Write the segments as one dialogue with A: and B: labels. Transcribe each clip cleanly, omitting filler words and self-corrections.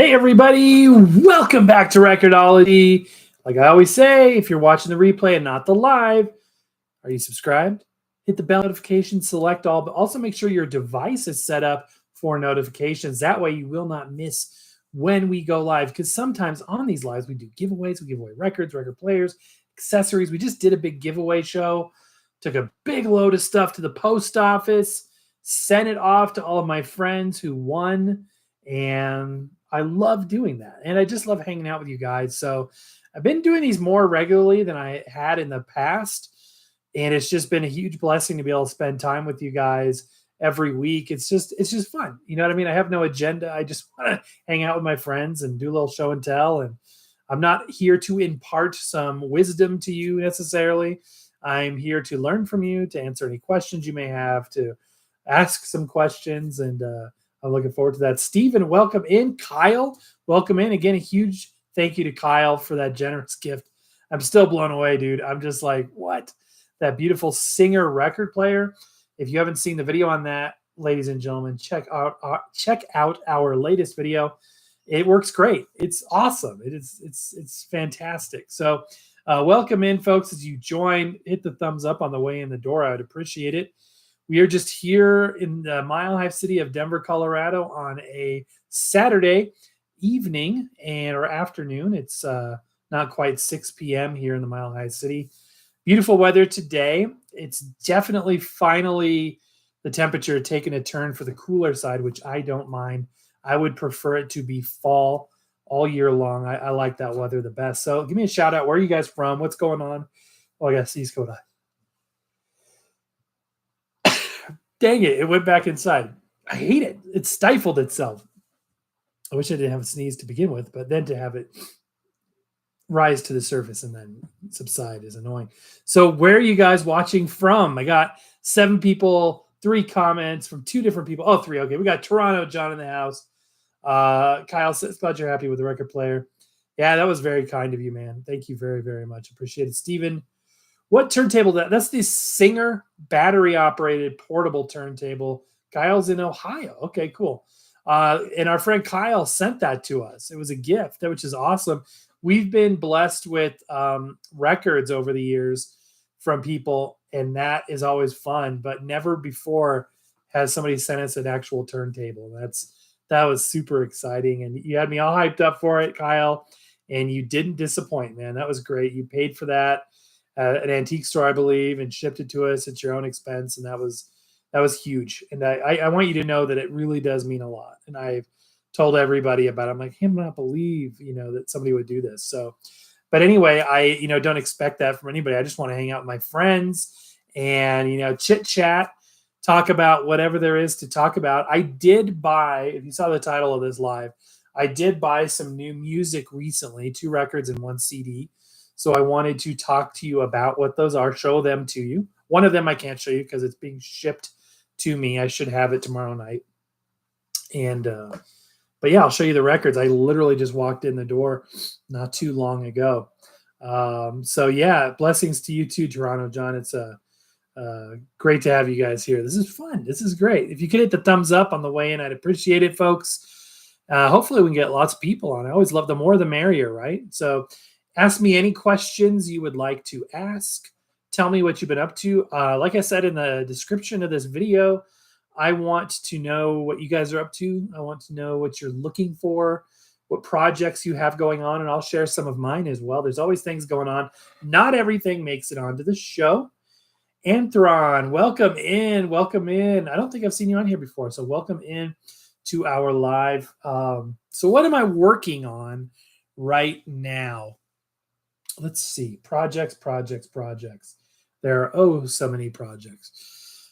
A: Hey everybody, welcome back to Record-ology. Like I always say, if you're watching the replay and not the live, are you subscribed? Hit the bell notification, select all, but also make sure your device is set up for notifications. That way you will not miss when we go live, because sometimes on these lives we do giveaways. We give away records, record players, accessories. We just did a big giveaway show, took a big load of stuff to the post office, sent it off to all of my friends who won, and I love doing that. And I just love hanging out with you guys. So I've been doing these more regularly than I had in the past. And it's just been a huge blessing to be able to spend time with you guys every week. It's just fun. You know what I mean? I have no agenda. I just want to hang out with my friends and do a little show and tell. And I'm not here to impart some wisdom to you necessarily. I'm here to learn from you, to answer any questions you may have, to ask some questions. And I'm looking forward to that. Stephen, welcome in. Kyle, welcome in. Again, a huge thank you to Kyle for that generous gift. I'm still blown away, dude. I'm just like, what? That beautiful Singer record player. If you haven't seen the video on that, ladies and gentlemen, check out our latest video. It works great. It's awesome. It's fantastic. So welcome in, folks, as you join. Hit the thumbs up on the way in the door. I would appreciate it. We are just here in the Mile High city of Denver, Colorado on a Saturday evening or afternoon. It's not quite 6 p.m. here in the Mile High city. Beautiful weather today. It's definitely finally the temperature taking a turn for the cooler side, which I don't mind. I would prefer it to be fall all year long. I like that weather the best. So give me a shout out. Where are you guys from? What's going on? Oh, I guess East Coast. Dang it, it went back inside. I hate it. It stifled itself. I wish I didn't have a sneeze to begin with, but then to have it rise to the surface and then subside is annoying. So where are you guys watching from? I got 7 people, 3 comments from 2 different people. Oh, 3. Okay, we got Toronto John in the house. Kyle says, glad you're happy with the record player. Yeah, that was very kind of you, man. Thank you very, very much. Appreciate it. Steven, what turntable? That's the Singer battery-operated portable turntable. Kyle's in Ohio. Okay, cool. And our friend Kyle sent that to us. It was a gift, which is awesome. We've been blessed with records over the years from people, and that is always fun. But never before has somebody sent us an actual turntable. That was super exciting, and you had me all hyped up for it, Kyle. And you didn't disappoint, man. That was great. You paid for that at an antique store, I believe, and shipped it to us at your own expense, and that was huge. And I want you to know that it really does mean a lot. And I've told everybody about it. I'm like, I cannot believe, that somebody would do this. So, but anyway, I, don't expect that from anybody. I just want to hang out with my friends and, chit chat, talk about whatever there is to talk about. I did buy, if you saw the title of this live, I did buy some new music recently, 2 records and 1 CD. So I wanted to talk to you about what those are, show them to you. One of them I can't show you because it's being shipped to me. I should have it tomorrow night. And, but yeah, I'll show you the records. I literally just walked in the door not too long ago. So yeah, blessings to you too, Toronto John. It's great to have you guys here. This is fun. This is great. If you could hit the thumbs up on the way in, I'd appreciate it, folks. Hopefully we can get lots of people on. I always love the more the merrier, right? So ask me any questions you would like to ask. Tell me what you've been up to. Like I said in the description of this video, I want to know what you guys are up to. I want to know what you're looking for, what projects you have going on, and I'll share some of mine as well. There's always things going on. Not everything makes it onto the show. Anthron, welcome in. Welcome in. I don't think I've seen you on here before, so welcome in to our live. So what am I working on right now? Let's see. Projects. There are so many projects.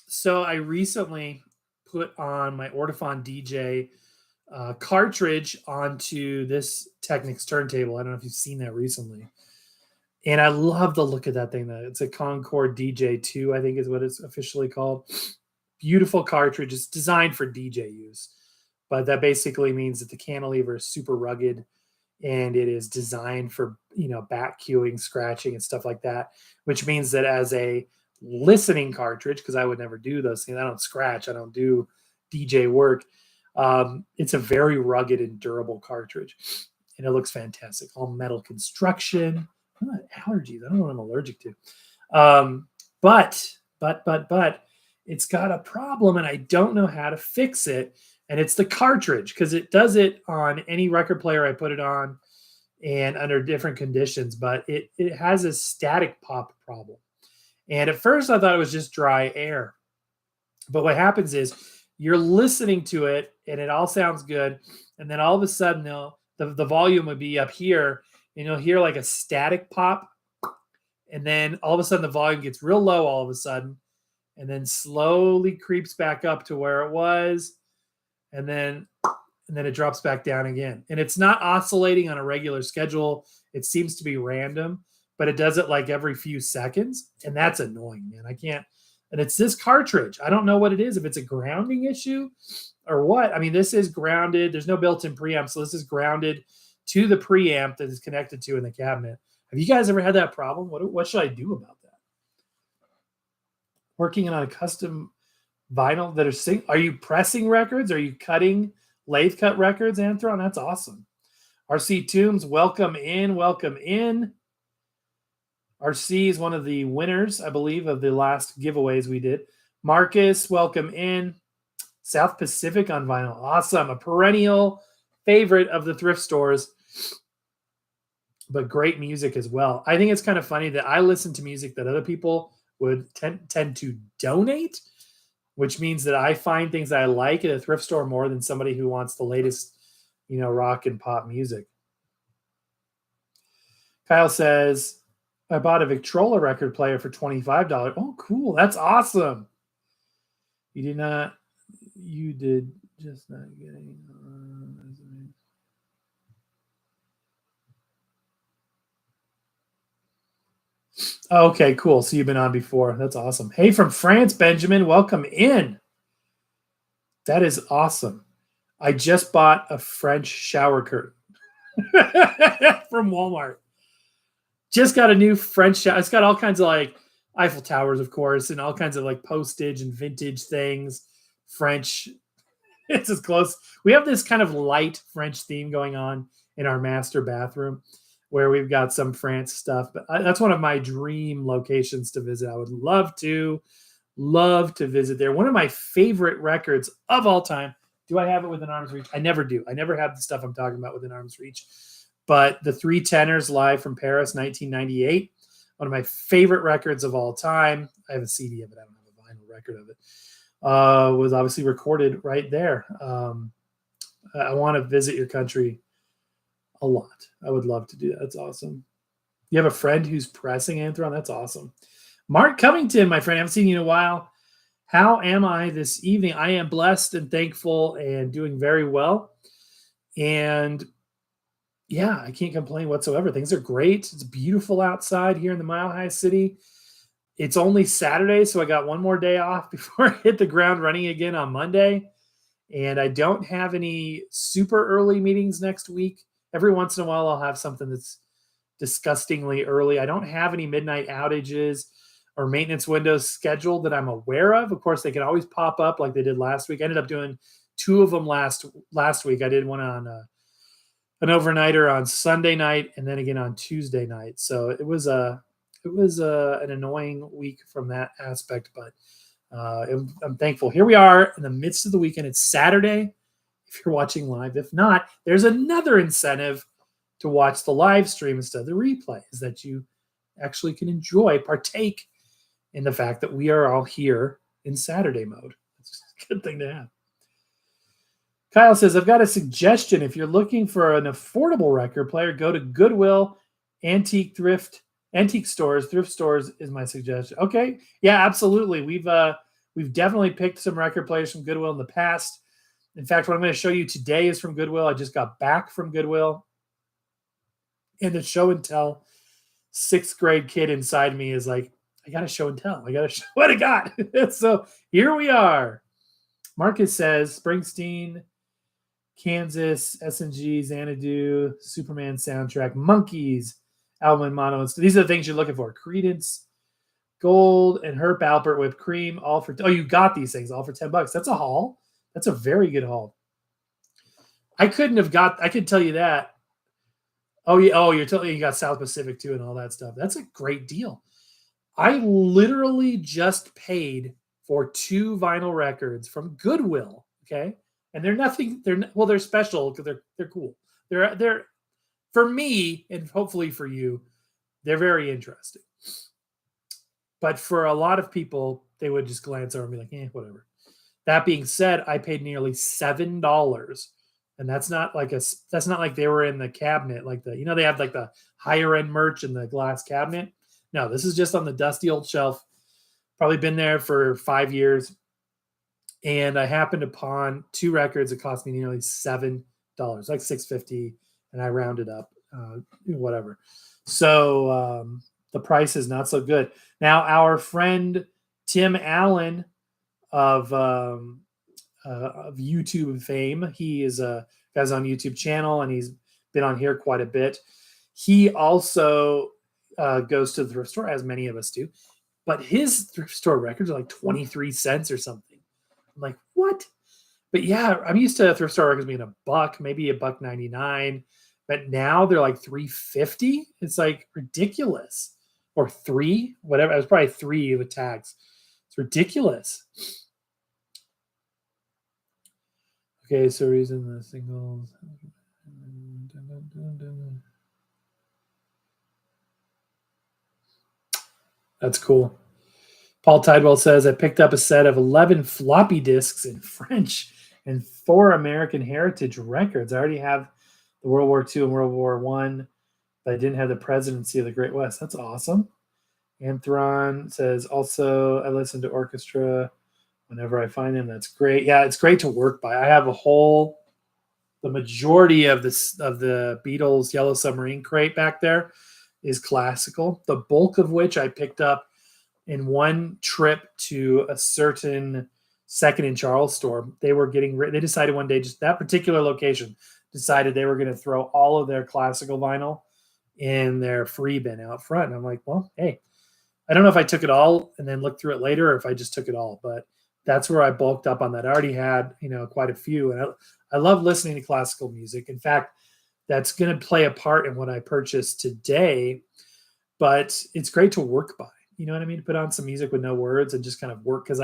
A: So I recently put on my Ortophon DJ cartridge onto this Technics turntable. I don't know if you've seen that recently. And I love the look of that thing. It's a Concord DJ2, I think is what it's officially called. Beautiful cartridge. It's designed for DJ use. But that basically means that the cantilever is super rugged and it is designed for, back cueing, scratching, and stuff like that, which means that as a listening cartridge, because I would never do those things. I don't scratch. I don't do DJ work. It's a very rugged and durable cartridge, and it looks fantastic. All metal construction. Allergies. I don't know what I'm allergic to. But it's got a problem, and I don't know how to fix it. And it's the cartridge, because it does it on any record player I put it on and under different conditions, but it has a static pop problem. And at first I thought it was just dry air. But what happens is you're listening to it and it all sounds good. And then all of a sudden the volume would be up here and you'll hear like a static pop. And then all of a sudden the volume gets real low all of a sudden and then slowly creeps back up to where it was. And then it drops back down again. And it's not oscillating on a regular schedule. It seems to be random, but it does it like every few seconds. And that's annoying, man. I can't. And it's this cartridge. I don't know what it is, if it's a grounding issue or what. I mean, this is grounded. There's no built-in preamp. So this is grounded to the preamp that is connected to in the cabinet. Have you guys ever had that problem? What should I do about that? Working on a custom vinyl that are you pressing records? Are you cutting lathe cut records, Anthron? That's awesome. RC Toombs, welcome in. RC is one of the winners, I believe, of the last giveaways we did. Marcus, welcome in. South Pacific on vinyl. Awesome. A perennial favorite of the thrift stores, but great music as well. I think it's kind of funny that I listen to music that other people would tend to donate, which means that I find things that I like at a thrift store more than somebody who wants the latest, rock and pop music. Kyle says, I bought a Victrola record player for $25. Oh, cool. That's awesome. You did just not getting. Okay, cool. So you've been on before. That's awesome. Hey, from France, Benjamin, welcome in. That is awesome. I just bought a French shower curtain from Walmart. Just got a new French shower. It's got all kinds of like Eiffel Towers, of course, and all kinds of like postage and vintage things. French. It's as close. We have this kind of light French theme going on in our master bathroom, where we've got some France stuff, but that's one of my dream locations to visit. I would love to visit there. One of my favorite records of all time. Do I have it within arm's reach? I never do. I never have the stuff I'm talking about within arm's reach. But the Three Tenors live from Paris, 1998. One of my favorite records of all time. I have a CD of it. I don't have a vinyl record of it. Was obviously recorded right there. I want to visit your country a lot. I would love to do that. That's awesome. You have a friend who's pressing, Anthron? That's awesome. Mark Covington, my friend, I haven't seen you in a while. How am I this evening? I am blessed and thankful and doing very well. And yeah, I can't complain whatsoever. Things are great. It's beautiful outside here in the Mile High City. It's only Saturday, so I got one more day off before I hit the ground running again on Monday. And I don't have any super early meetings next week. Every once in a while, I'll have something that's disgustingly early. I don't have any midnight outages or maintenance windows scheduled that I'm aware of. Of course, they can always pop up like they did last week. I ended up doing 2 of them last week. I did one on an overnighter on Sunday night and then again on Tuesday night. So it was an annoying week from that aspect, but I'm thankful. Here we are in the midst of the weekend. It's Saturday. If you're watching live, if not, there's another incentive to watch the live stream instead of the replay, is that you actually can partake in the fact that we are all here in Saturday mode. It's a good thing to have. Kyle says, I've got a suggestion. If you're looking for an affordable record player, go to Goodwill, antique stores, thrift stores is my suggestion. Okay. Yeah, absolutely. We've definitely picked some record players from Goodwill in the past. In fact, what I'm going to show you today is from Goodwill. I just got back from Goodwill. And the show and tell 6th grade kid inside me is like, I got to show and tell. I got to show what I got. So here we are. Marcus says, Springsteen, Kansas, S&G, Xanadu, Superman soundtrack, Monkeys, album and mono. These are the things you're looking for. Credence, Gold, and Herb Alpert whipped cream. You got these things all for $10. That's a haul. That's a very good haul. I could tell you that. Oh yeah. Oh, you're telling me you got South Pacific too and all that stuff. That's a great deal. I literally just paid for 2 vinyl records from Goodwill. Okay, and they're nothing. They're special because they're cool. They're for me and hopefully for you, they're very interesting. But for a lot of people, they would just glance over and be like, whatever. That being said, I paid nearly $7, and that's not like they were in the cabinet, like they have like the higher end merch in the glass cabinet. No, this is just on the dusty old shelf. Probably been there for 5 years, and I happened upon 2 records that cost me nearly $7, like $6.50, and I rounded up, whatever. So the price is not so good. Now, our friend Tim Allen of YouTube fame, he is has on YouTube channel, and he's been on here quite a bit. He also goes to the thrift store, as many of us do, but his thrift store records are like 23 cents or something. I'm like, what? But yeah, I'm used to thrift store records being $1, maybe $1.99, but now they're like $3.50. It's like ridiculous. Or $3, whatever. It was probably $3 with tax. It's ridiculous. Okay, so reason the singles. That's cool. Paul Tidewell says, I picked up a set of 11 floppy disks in French and 4 American Heritage records. I already have the World War II and World War I, but I didn't have the Presidency of the Great West. That's awesome. Anthron says, also, I listen to orchestra whenever I find them. That's great. Yeah, it's great to work by. I have the majority of the Beatles Yellow Submarine crate back there is classical, the bulk of which I picked up in one trip to a certain Second and Charles store. They decided one day, just that particular location decided they were going to throw all of their classical vinyl in their free bin out front. And I'm like, well, hey, I don't know if I took it all and then looked through it later, or if I just took it all, but that's where I bulked up on that. I already had, quite a few, and I love listening to classical music. In fact, that's going to play a part in what I purchased today, but it's great to work by. You know what I mean? Put on some music with no words and just kind of work. Because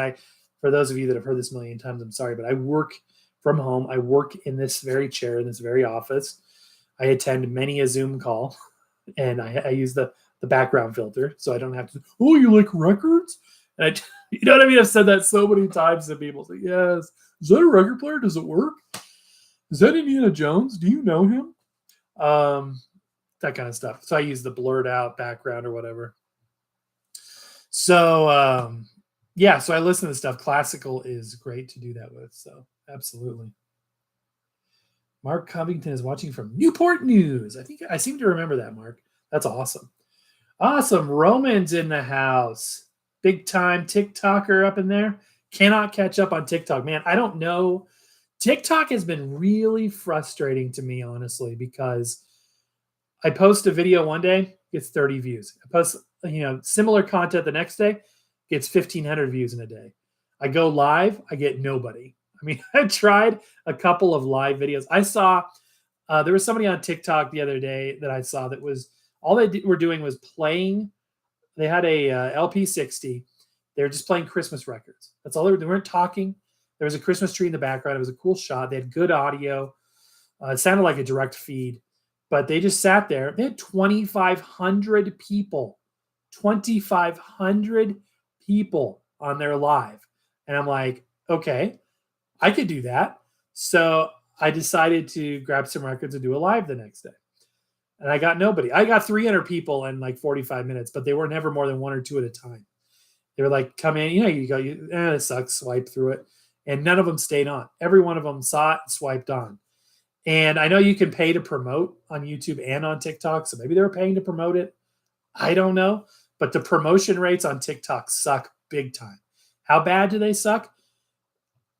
A: for those of you that have heard this a million times, I'm sorry, but I work from home. I work in this very chair, in this very office. I attend many a Zoom call, and I use the background filter, so I don't have to. Oh, you like records? And you know what I mean? I've said that so many times to people. Say, yes, is that a record player? Does it work? Is that Indiana Jones? Do you know him? That kind of stuff. So I use the blurred out background or whatever. So yeah, so I listen to stuff. Classical is great to do that with. So absolutely. Mark Covington is watching from Newport News. I seem to remember that, Mark. That's awesome. Awesome. Roman's in the house. Big time TikToker up in there. Cannot catch up on TikTok. Man, I don't know. TikTok has been really frustrating to me, honestly, because I post a video one day, gets 30 views. I post, similar content the next day, gets 1,500 views in a day. I go live, I get nobody. I mean, I tried a couple of live videos. I saw there was somebody on TikTok the other day that I saw that was all they were doing was playing. They had a LP60. They were just playing Christmas records. That's all they weren't talking. There was a Christmas tree in the background. It was a cool shot. They had good audio. It sounded like a direct feed, but they just sat there. They had 2,500 people, 2,500 people on their live. And I'm like, okay, I could do that. So I decided to grab some records and do a live the next day. And I got nobody. I got 300 people in like 45 minutes, but they were never more than 1 or 2 at a time. They were like, come in, you go, this sucks, swipe through it. And none of them stayed on. Every one of them saw it and swiped on. And I know you can pay to promote on YouTube and on TikTok, so maybe they were paying to promote it. I don't know. But the promotion rates on TikTok suck big time. How bad do they suck?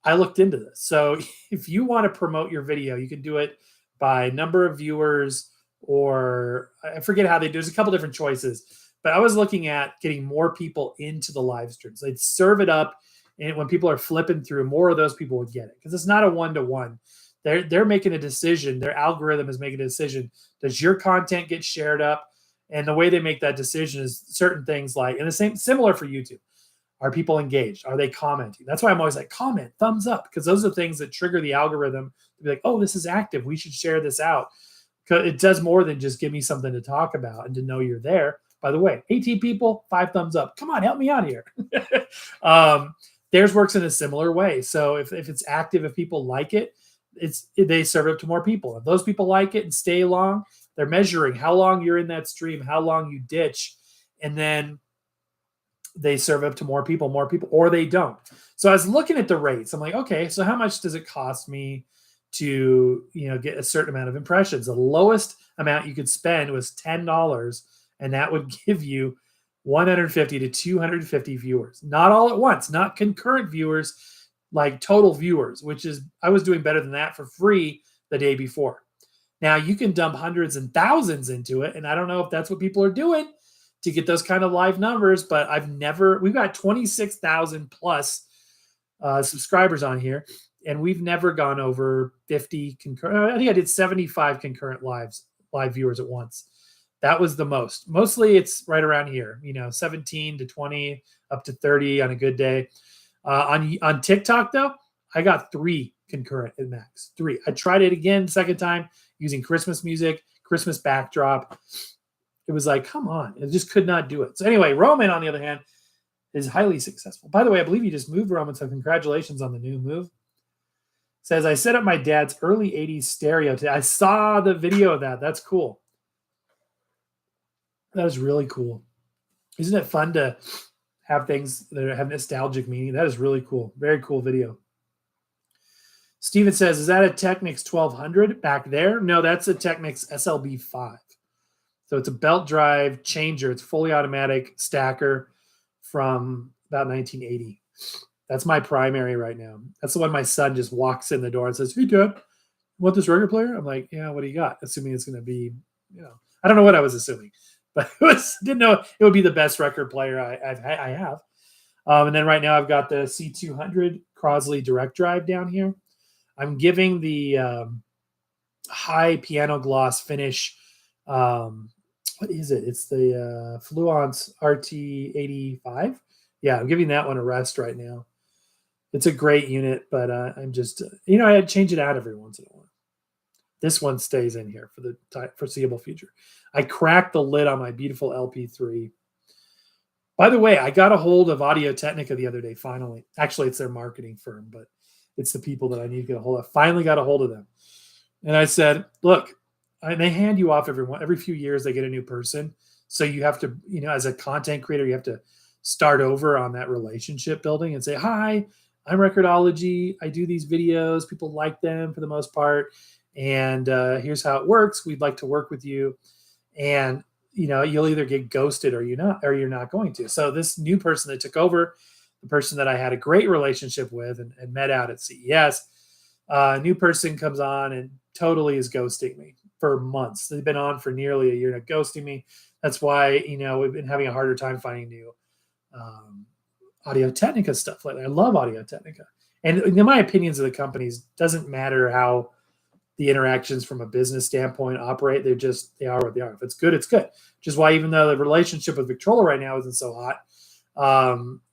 A: I looked into this. So if you want to promote your video, you can do it by number of viewers, or I forget how they do. There's a couple different choices. But I was looking at getting more people into the live streams. They'd serve it up And when people are flipping through, more of those people would get it because it's not a one-to-one. They're making a decision. Their algorithm is making a decision. Does your content get shared up? And the way they make that decision is certain things like, and the same similar for YouTube. Are people engaged? Are they commenting? That's why I'm always like, comment, thumbs up, because those are things that trigger the algorithm to be like, oh, this is active. We should share this out. Because it does more than just give me something to talk about and to know you're there. By the way, 18 people, 5 thumbs up. Come on, help me out here. Theirs works in a similar way. So if it's active, if people like it, they serve it to more people. If those people like it and stay long, they're measuring how long you're in that stream, how long you ditch, and then they serve up to more people, or they don't. So I was looking at the rates. I'm like, okay, so how much does it cost me to, get a certain amount of impressions? The lowest amount you could spend was $10, and that would give you 150 to 250 viewers. Not all at once, not concurrent viewers, like total viewers, which is, I was doing better than that for free the day before. Now you can dump hundreds and thousands into it, and I don't know if that's what people are doing to get those kind of live numbers, but we've got 26,000 plus subscribers on here, and we've never gone over 50 concurrent. I think I did 75 concurrent live viewers at once. That was the most. Mostly it's right around here, 17 to 20, up to 30 on a good day. On TikTok though, I got 3 concurrent at max. 3. I tried it again, second time, using Christmas music, Christmas backdrop. It was like, come on. It just could not do it. So anyway, Roman, on the other hand, is highly successful. By the way, I believe you just moved, Roman, so congratulations on the new move. Says, I set up my dad's early 80s stereo. I saw the video of that. That's cool. That is really cool. Isn't it fun to have things that have nostalgic meaning? That is really cool. Very cool video. Steven says, is that a Technics 1200 back there? No, that's a Technics SLB5. So it's a belt drive changer. It's fully automatic stacker from about 1980. That's my primary right now. That's the one my son just walks in the door and says, hey, Dad, you want this record player? I'm like, yeah, what do you got? Assuming it's going to be, I don't know what I was assuming, but didn't know it would be the best record player I have. And then right now I've got the C200 Crosley direct drive down here. I'm giving the high piano gloss finish. What is it? It's the Fluence RT85. Yeah, I'm giving that one a rest right now. It's a great unit, but I'm just, I change it out every once in a while. This one stays in here for the foreseeable future. I cracked the lid on my beautiful LP3. By the way, I got a hold of Audio Technica the other day, finally. Actually, it's their marketing firm, but it's the people that I need to get a hold of. Finally got a hold of them. And I said, look, they hand you off every few years, they get a new person. So you have to, as a content creator, you have to start over on that relationship building and say, hi, I'm Record-ology. I do these videos. People like them for the most part. And here's how it works. We'd like to work with you. And, you'll either get ghosted or you're not going to. So this new person that took over, the person that I had a great relationship with and met out at CES, a new person comes on and totally is ghosting me for months. They've been on for nearly a year and ghosting me. That's why, we've been having a harder time finding new Audio Technica stuff lately. I love Audio Technica. And in my opinions of the companies, doesn't matter how the interactions from a business standpoint operate. They are what they are. If it's good, it's good. Which is why even though the relationship with Victrola right now isn't so hot,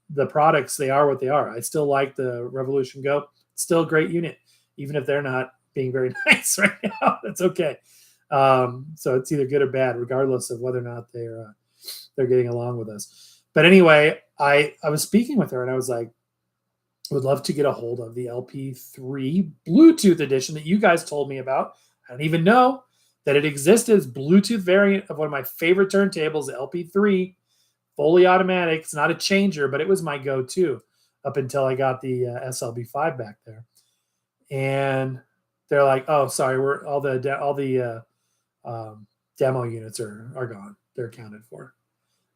A: the products, they are what they are. I still like the Revolution Go. It's still a great unit, even if they're not being very nice right now. That's okay. So it's either good or bad, regardless of whether or not they're getting along with us. But anyway, I was speaking with her and I was like, I would love to get a hold of the LP3 Bluetooth edition that you guys told me about. I don't even know that it existed. It's Bluetooth variant of one of my favorite turntables, the LP3, fully automatic. It's not a changer, but it was my go-to up until I got the SLB5 back there. And they're like, oh, sorry, all the demo units are gone. They're accounted for.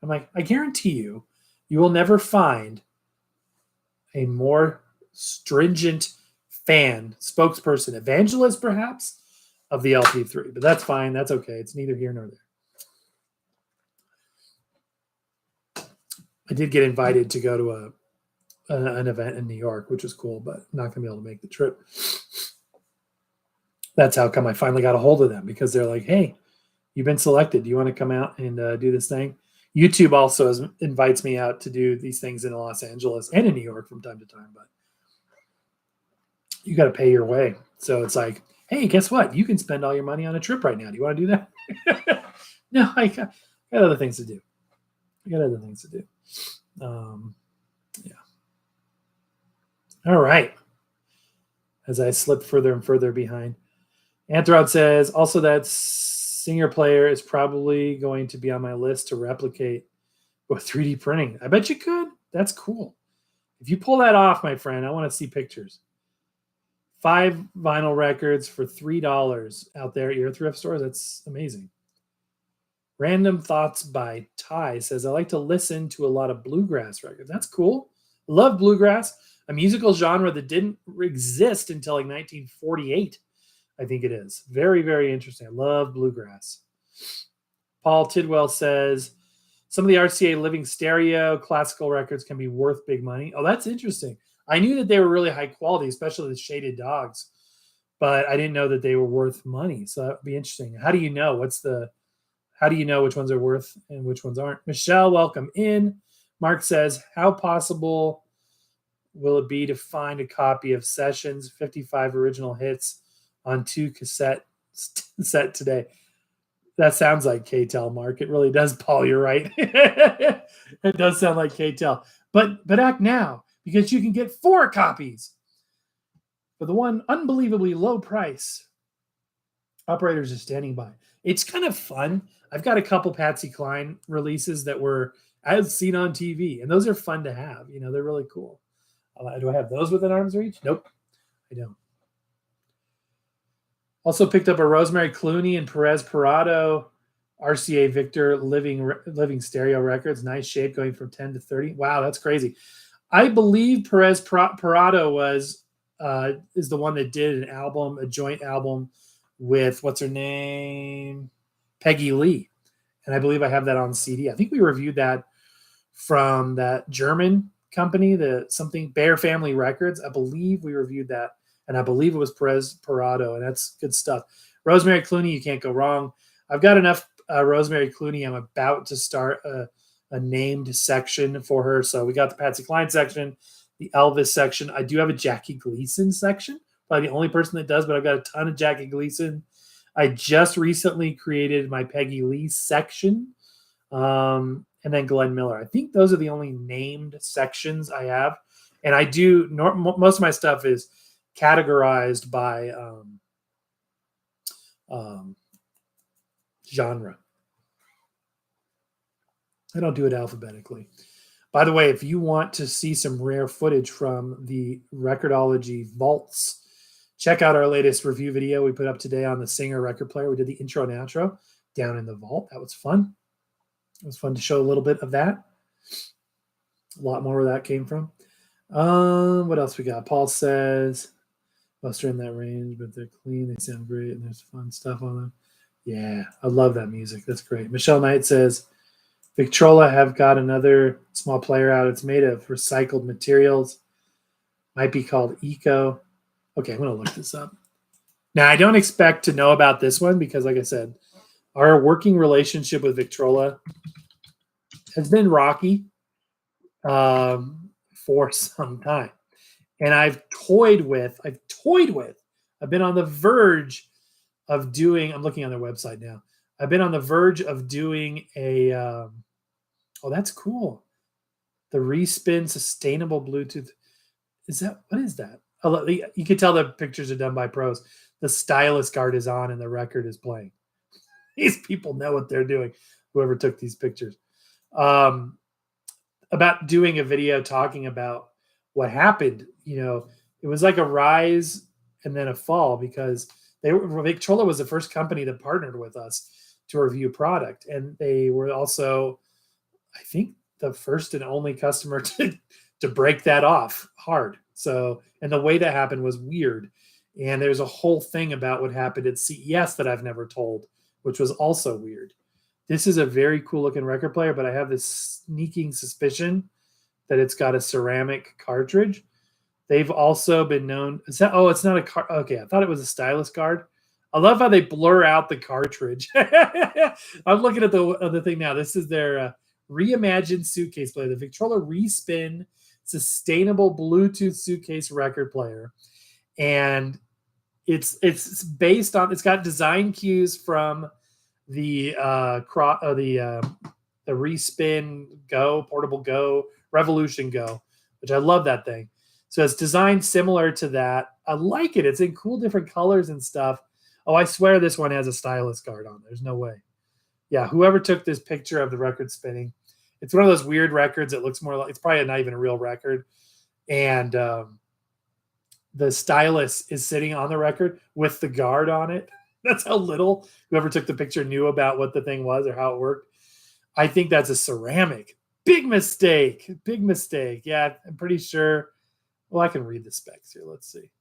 A: I'm like, I guarantee you will never find a more stringent fan, spokesperson, evangelist perhaps, of the LP3. But that's fine. That's okay. It's neither here nor there. I did get invited to go to an event in New York, which was cool, but not going to be able to make the trip. That's how come I finally got a hold of them, because they're like, hey, you've been selected. Do you want to come out and do this thing? YouTube also invites me out to do these things in Los Angeles and in New York from time to time, but you got to pay your way. So it's like, hey, guess what? You can spend all your money on a trip right now. Do you want to do that? No, I got other things to do. Yeah. All right. As I slip further and further behind. Anthrod says, also that Singer player is probably going to be on my list to replicate with 3D printing. I bet you could. That's cool. If you pull that off, my friend, I want to see pictures. 5 vinyl records for $3 out there at your thrift stores. That's amazing. Random Thoughts by Ty says, I like to listen to a lot of bluegrass records. That's cool. Love bluegrass, a musical genre that didn't exist until like 1948, I think it is. Very, very interesting. I love bluegrass. Paul Tidwell says, some of the RCA Living Stereo classical records can be worth big money. Oh, that's interesting. I knew that they were really high quality, especially the Shaded Dogs, but I didn't know that they were worth money. So that would be interesting. How do you know? How do you know which ones are worth and which ones aren't? Michelle, welcome in. Mark says, how possible will it be to find a copy of Sessions 55 original hits on 2 cassette set today? That sounds like K-Tel, Mark. It really does, Paul. You're right. It does sound like K-Tel. But act now, because you can get 4 copies for the one unbelievably low price. Operators are standing by. It's kind of fun. I've got a couple Patsy Cline releases that were as seen on TV, and those are fun to have. You know, they're really cool. Do I have those within arm's reach? Nope, I don't. Also picked up a Rosemary Clooney and Perez Parado RCA Victor Living Stereo records. Nice shape, going from 10 to 30. Wow, that's crazy. I believe Perez Parado is the one that did a joint album with, what's her name? Peggy Lee. And I believe I have that on CD. I think we reviewed that from that German company, something Bear Family Records. I believe we reviewed that, and I believe it was Perez Parado, and that's good stuff. Rosemary Clooney, you can't go wrong. I've got enough Rosemary Clooney. I'm about to start a named section for her. So we got the Patsy Cline section, the Elvis section. I do have a Jackie Gleason section. Probably the only person that does, but I've got a ton of Jackie Gleason. I just recently created my Peggy Lee section, and then Glenn Miller. I think those are the only named sections I have. And I do, most of my stuff is categorized by genre. I don't do it alphabetically. By the way, if you want to see some rare footage from the Record-ology vaults, check out our latest review video we put up today on the Singer record player. We did the intro and outro down in the vault. That was fun. It was fun to show a little bit of that. A lot more where that came from. What else we got? Paul says, most are in that range, but they're clean. They sound great, and there's fun stuff on them. Yeah, I love that music. That's great. Michelle Knight says, Victrola have got another small player out. It's made of recycled materials. Might be called Eco. Okay, I'm going to look this up. Now, I don't expect to know about this one because, like I said, our working relationship with Victrola has been rocky for some time. And I've been on the verge of doing, I'm looking on their website now. I've been on the verge of doing a, oh, that's cool. The Respin Sustainable Bluetooth. What is that? You can tell the pictures are done by pros. The stylus guard is on and the record is playing. These people know what they're doing, whoever took these pictures. About doing a video talking about what happened. You know, it was like a rise and then a fall because Victrola was the first company that partnered with us to review product. And they were also, I think, the first and only customer to break that off hard. So, and the way that happened was weird. And there's a whole thing about what happened at CES that I've never told, which was also weird. This is a very cool looking record player, but I have this sneaking suspicion that it's got a ceramic cartridge. They've also been known. Is that? Oh, it's not a car. Okay, I thought it was a stylus guard. I love how they blur out the cartridge. I'm looking at the thing now. This is their reimagined suitcase player, the Victrola Respin sustainable Bluetooth suitcase record player, and it's based on. It's got design cues from the the Respin Go, Portable Go, Revolution Go, which I love that thing. So it's designed similar to that. I like it. It's in cool different colors and stuff. Oh, I swear this one has a stylus guard on. There's no way. Yeah, whoever took this picture of the record spinning, it's one of those weird records that looks more like it's probably not even a real record. And the stylus is sitting on the record with the guard on it. That's how little whoever took the picture knew about what the thing was or how it worked. I think that's a ceramic. Big mistake. Big mistake. Yeah, I'm pretty sure. Well, I can read the specs here. Let's see.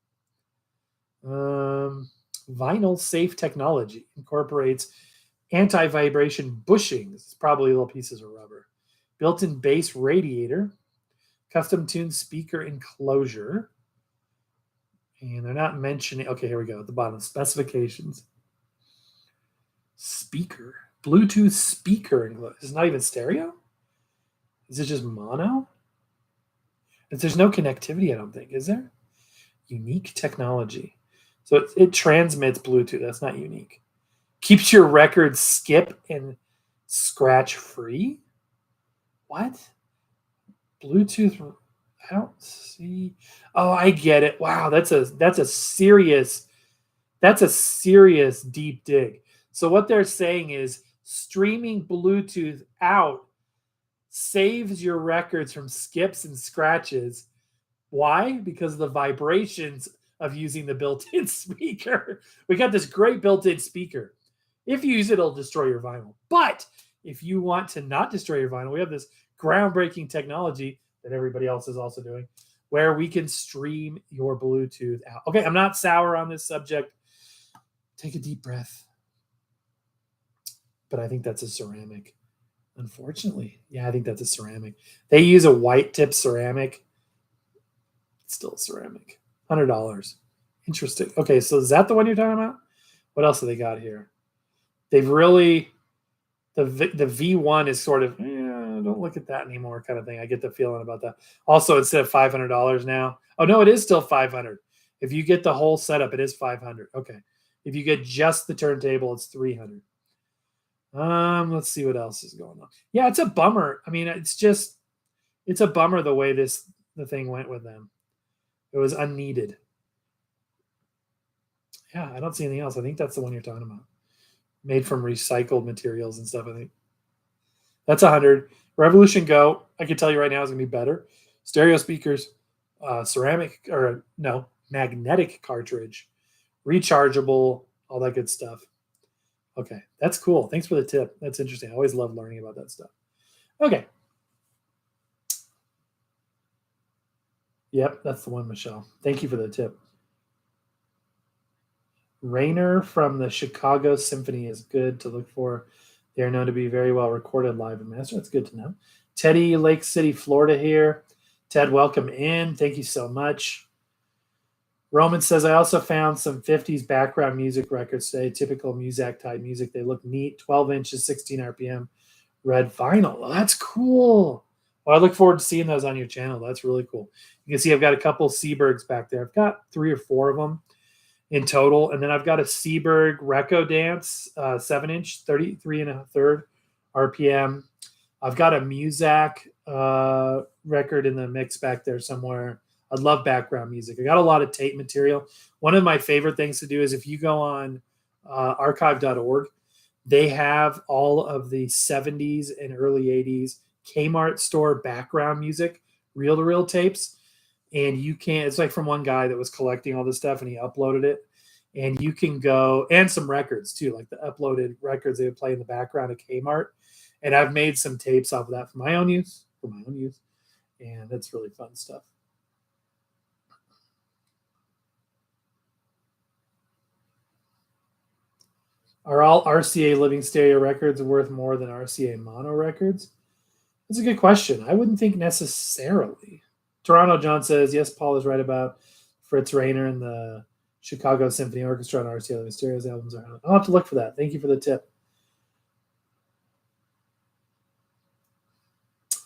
A: Vinyl safe technology incorporates anti-vibration bushings. It's probably little pieces of rubber. Built-in bass radiator. Custom tuned speaker enclosure. And they're not mentioning. Okay, here we go. At the bottom, specifications. Speaker. Bluetooth speaker enclosure. It's not even stereo? Is it just mono? There's no connectivity, I don't think, is there? Unique technology. So it transmits Bluetooth. That's not unique. Keeps your record skip and scratch free? What? Bluetooth. I don't see. Oh, I get it. Wow, that's a serious deep dig. So what they're saying is streaming Bluetooth out saves your records from skips and scratches. Why? Because of the vibrations of using the built-in speaker. We got this great built-in speaker. If you use it, it'll destroy your vinyl. But if you want to not destroy your vinyl, we have this groundbreaking technology that everybody else is also doing where we can stream your Bluetooth out. Okay, I'm not sour on this subject. Take a deep breath. But I think that's a ceramic. Unfortunately. Yeah, I think that's a ceramic. They use a white tip ceramic. It's still ceramic. $100. Interesting. Okay, so is that the one you're talking about? What else have they got here? They've really the V1 is sort of don't look at that anymore kind of thing. I get the feeling about that. Also, instead of $500 now. Oh no, it is still $500. If you get the whole setup, it is $500. Okay. If you get just the turntable, it's $300. Let's see what else is going on. Yeah, it's a bummer. I mean, it's a bummer the way the thing went with them. It was unneeded. Yeah, I don't see anything else. I think that's the one you're talking about. Made from recycled materials and stuff, I think. That's 100. Revolution Go, I can tell you right now, is going to be better. Stereo speakers, ceramic, or no, magnetic cartridge, rechargeable, all that good stuff. Okay, that's cool. Thanks for the tip. That's interesting. I always love learning about that stuff. Okay. Yep, that's the one, Michelle. Thank you for the tip. Rainer from the Chicago Symphony is good to look for. They are known to be very well recorded live and mastered. That's good to know. Teddy, Lake City, Florida here. Ted, welcome in. Thank you so much. Roman says, I also found some 50s background music records today, typical Muzak type music. They look neat, 12 inches, 16 RPM, red vinyl. Well, that's cool. Well, I look forward to seeing those on your channel. That's really cool. You can see I've got a couple Seebergs back there. I've got 3 or 4 of them in total. And then I've got a Seeberg Reco Dance 7-inch, 33 and a third RPM. I've got a Muzak record in the mix back there somewhere. I love background music. I got a lot of tape material. One of my favorite things to do is if you go on archive.org, they have all of the 70s and early 80s Kmart store background music, reel-to-reel tapes. And you can, it's like from one guy that was collecting all this stuff and he uploaded it. And you can go, and some records too, like the uploaded records they would play in the background of Kmart. And I've made some tapes off of that for my own use. And that's really fun stuff. Are all RCA Living Stereo records worth more than RCA mono records? That's a good question. I wouldn't think necessarily. Toronto John says, yes, Paul is right about Fritz Rayner and the Chicago Symphony Orchestra and RCA Mysterio's albums. I'll have to look for that. Thank you for the tip.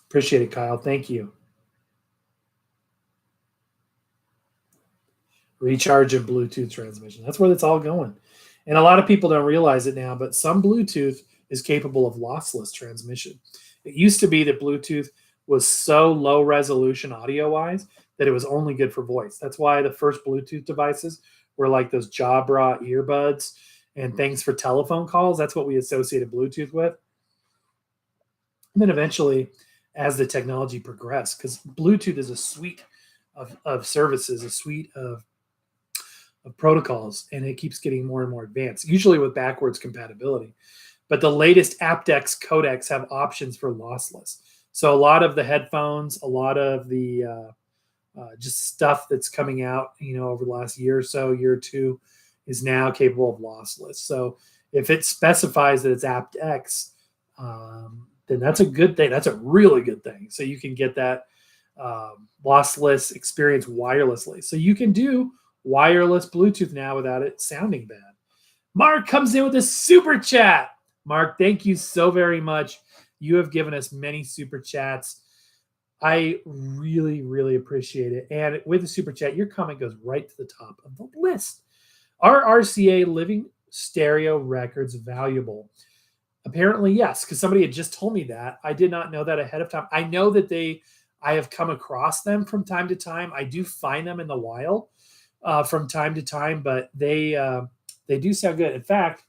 A: Appreciate it, Kyle. Thank you. Recharge and Bluetooth transmission. That's where it's all going. And a lot of people don't realize it now, but some Bluetooth is capable of lossless transmission. It used to be that Bluetooth was so low resolution audio-wise that it was only good for voice. That's why the first Bluetooth devices were like those Jabra earbuds and things for telephone calls. That's what we associated Bluetooth with. And then eventually, as the technology progressed, because Bluetooth is a suite of services, a suite of protocols, and it keeps getting more and more advanced, usually with backwards compatibility. But the latest aptX codecs have options for lossless. So a lot of the headphones, a lot of the just stuff that's coming out, over the last year or so, year or two, is now capable of lossless. So if it specifies that it's aptX, then that's a good thing. That's a really good thing. So you can get that lossless experience wirelessly. So you can do wireless Bluetooth now without it sounding bad. Mark comes in with a super chat. Mark, thank you so very much. You have given us many super chats. I really, really appreciate it. And with the super chat, your comment goes right to the top of the list. Are RCA living stereo records valuable? Apparently, yes, because somebody had just told me that. I did not know that ahead of time. I know that I have come across them from time to time. I do find them in the wild from time to time, but they do sound good. In fact,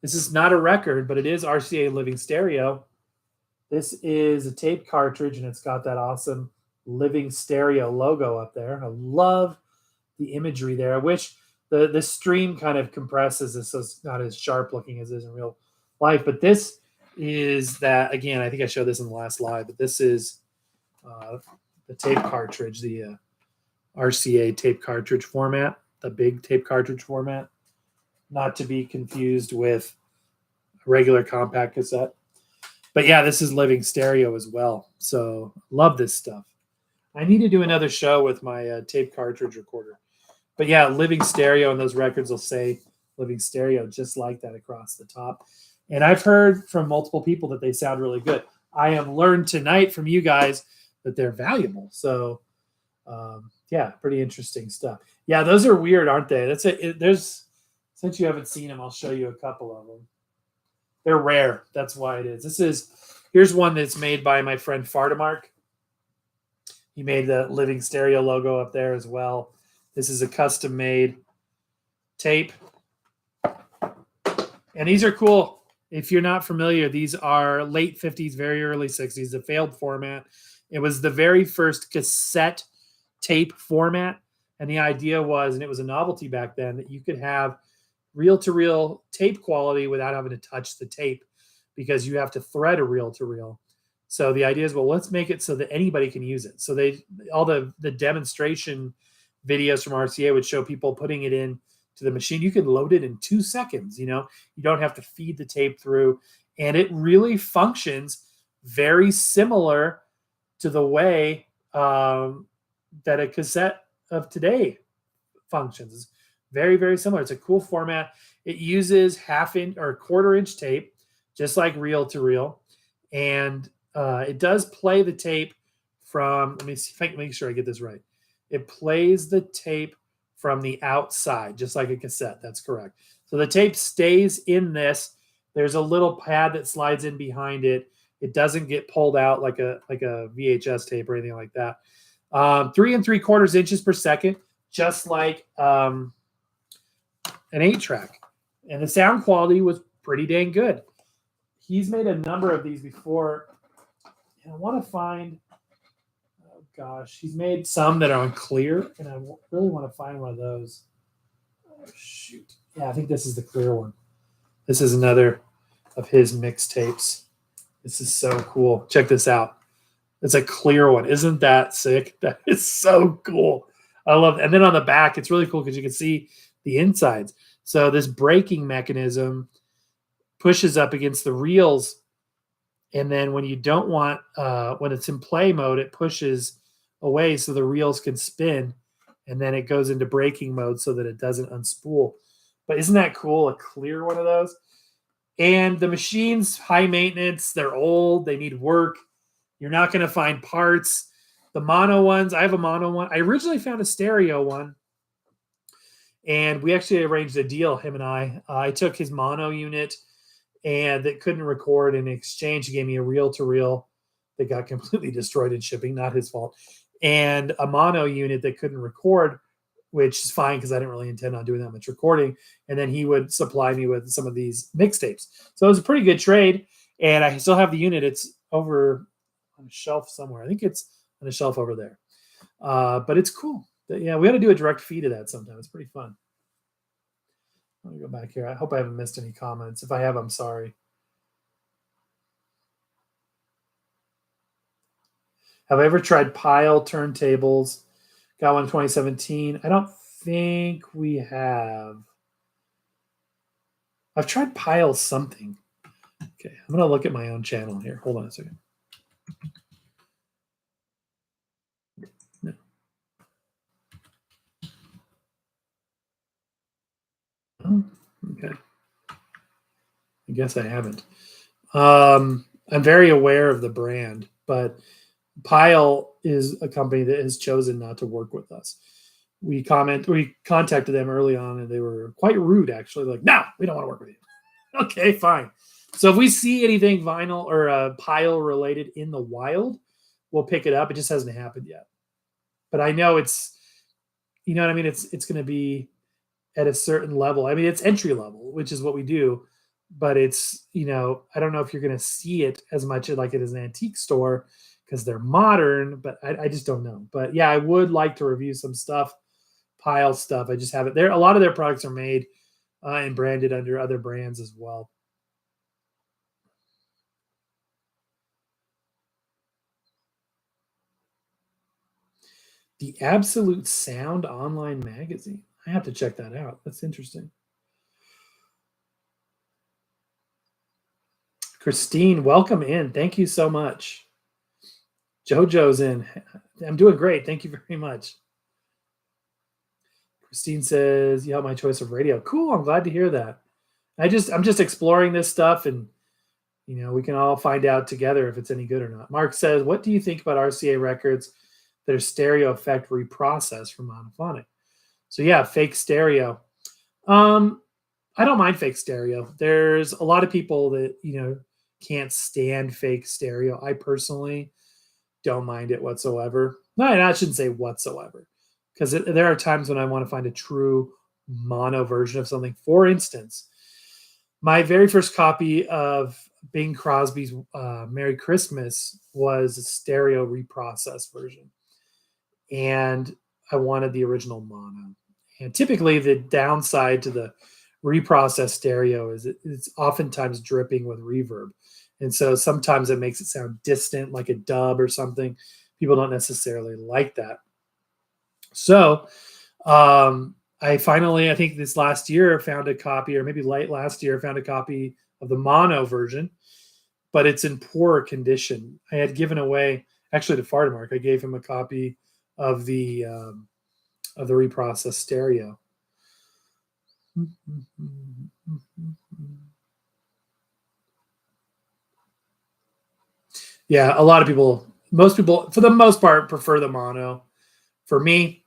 A: this is not a record, but it is RCA Living Stereo. This is a tape cartridge, and it's got that awesome Living Stereo logo up there. I love the imagery there. I wish the stream kind of compresses this, so it's not as sharp looking as it is in real life. But this is that, again, I think I showed this in the last live, but this is the tape cartridge, the RCA tape cartridge format, the big tape cartridge format, not to be confused with a regular compact cassette. But yeah, this is Living Stereo as well. So love this stuff. I need to do another show with my tape cartridge recorder. But yeah, Living Stereo, and those records will say Living Stereo just like that across the top. And I've heard from multiple people that they sound really good. I have learned tonight from you guys that they're valuable. So yeah, pretty interesting stuff. Yeah, those are weird, aren't they? That's it. Since you haven't seen them, I'll show you a couple of them. They're rare. That's why it is. Here's one that's made by my friend Fardamark. He made the Living Stereo logo up there as well. This is a custom-made tape. And these are cool. If you're not familiar, these are late 50s, very early 60s, the failed format. It was the very first cassette tape format. And the idea was, and it was a novelty back then, that you could have reel-to-reel tape quality without having to touch the tape, because you have to thread a reel-to-reel. So the idea is, well, let's make it so that anybody can use it. So all the demonstration videos from RCA would show people putting it in to the machine. You can load it in 2 seconds. You don't have to feed the tape through, and it really functions very similar to the way that a cassette of today functions. It's very, very similar. It's a cool format. It uses 1/2 inch or 1/4 inch tape, just like reel to reel, and it does play the tape from. Let me see if I can make sure I get this right. It plays the tape from the outside, just like a cassette. That's correct. So the tape stays in this. There's a little pad that slides in behind it. It doesn't get pulled out like a VHS tape or anything like that. 3 3/4 inches per second, just like an 8-track. And the sound quality was pretty dang good. He's made a number of these before. And I want to find, oh gosh, he's made some that are on clear, and I really want to find one of those. Oh, shoot. Yeah, I think this is the clear one. This is another of his mixtapes. This is so cool. Check this out. It's a clear one. Isn't that sick? That is so cool. I love it. And then on the back, it's really cool because you can see the insides. So this braking mechanism pushes up against the reels, And then when you don't want, when it's in play mode, it pushes away so the reels can spin, and then it goes into braking mode so that it doesn't unspool. But isn't that cool? A clear one of those. And the machines, high maintenance, they're old, they need work. You're not going to find parts. The mono ones, I have a mono one. I originally found a stereo one, and we actually arranged a deal, him and I. I took his mono unit, and that couldn't record. In exchange, he gave me a reel to reel that got completely destroyed in shipping, not his fault, and a mono unit that couldn't record, which is fine because I didn't really intend on doing that much recording. And then he would supply me with some of these mixtapes. So it was a pretty good trade. And I still have the unit. It's over on a shelf somewhere. I think it's on a shelf over there. But it's cool. Yeah, we got to do a direct feed of that sometime. It's pretty fun. Let me go back here. I hope I haven't missed any comments. If I have, I'm sorry. Have I ever tried pile turntables? Got one in 2017. I don't think we have. I've tried pile something. Okay, I'm going to look at my own channel here. Hold on a second. No. Oh, okay. I guess I haven't. I'm very aware of the brand, but Pile is a company that has chosen not to work with us. We contacted them early on, and they were quite rude, actually. Like, no, we don't want to work with you. Okay, fine. So if we see anything vinyl or Pile related in the wild, we'll pick it up. It just hasn't happened yet. But I know it's, you know what I mean? It's going to be at a certain level. I mean, it's entry level, which is what we do. But it's, I don't know if you're going to see it as much like it is an antique store because they're modern, but I just don't know. But yeah, I would like to review some stuff, Pile stuff. I just haven't. There, a lot of their products are made and branded under other brands as well. The Absolute Sound online magazine. I have to check that out. That's interesting. Christine, welcome in. Thank you so much. JoJo's in. I'm doing great. Thank you very much. Christine says, "You helped my choice of radio." Cool. I'm glad to hear that. I'm just exploring this stuff, and we can all find out together if it's any good or not. Mark says, "What do you think about RCA records that are stereo effect reprocessed from monophonic?" So yeah, fake stereo. I don't mind fake stereo. There's a lot of people that can't stand fake stereo. I personally don't mind it whatsoever. No, I shouldn't say whatsoever, because there are times when I want to find a true mono version of something. For instance, my very first copy of Bing Crosby's Merry Christmas was a stereo reprocessed version, and I wanted the original mono. And typically the downside to the reprocessed stereo is it's oftentimes dripping with reverb. And so sometimes it makes it sound distant, like a dub or something. People don't necessarily like that. So I think this last year, found a copy, or maybe late last year, found a copy of the mono version, but it's in poorer condition. I had given away, actually, to Fardamark, I gave him a copy of the reprocessed stereo. Yeah, a lot of people, most people, for the most part, prefer the mono. For me,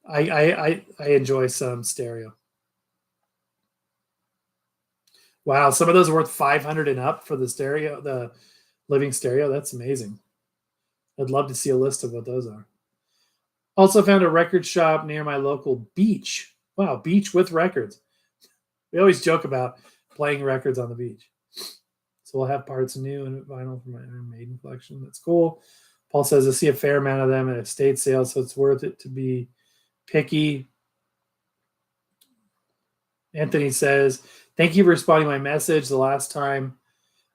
A: I enjoy some stereo. Wow, some of those are worth 500 and up for the stereo, the living stereo. That's amazing. I'd love to see a list of what those are. Also found a record shop near my local beach. Wow, beach with records. We always joke about playing records on the beach. So we'll have parts new and vinyl from my Iron Maiden collection. That's cool. Paul says I see a fair amount of them at estate sales, so it's worth it to be picky. Anthony says, "Thank you for responding to my message the last time.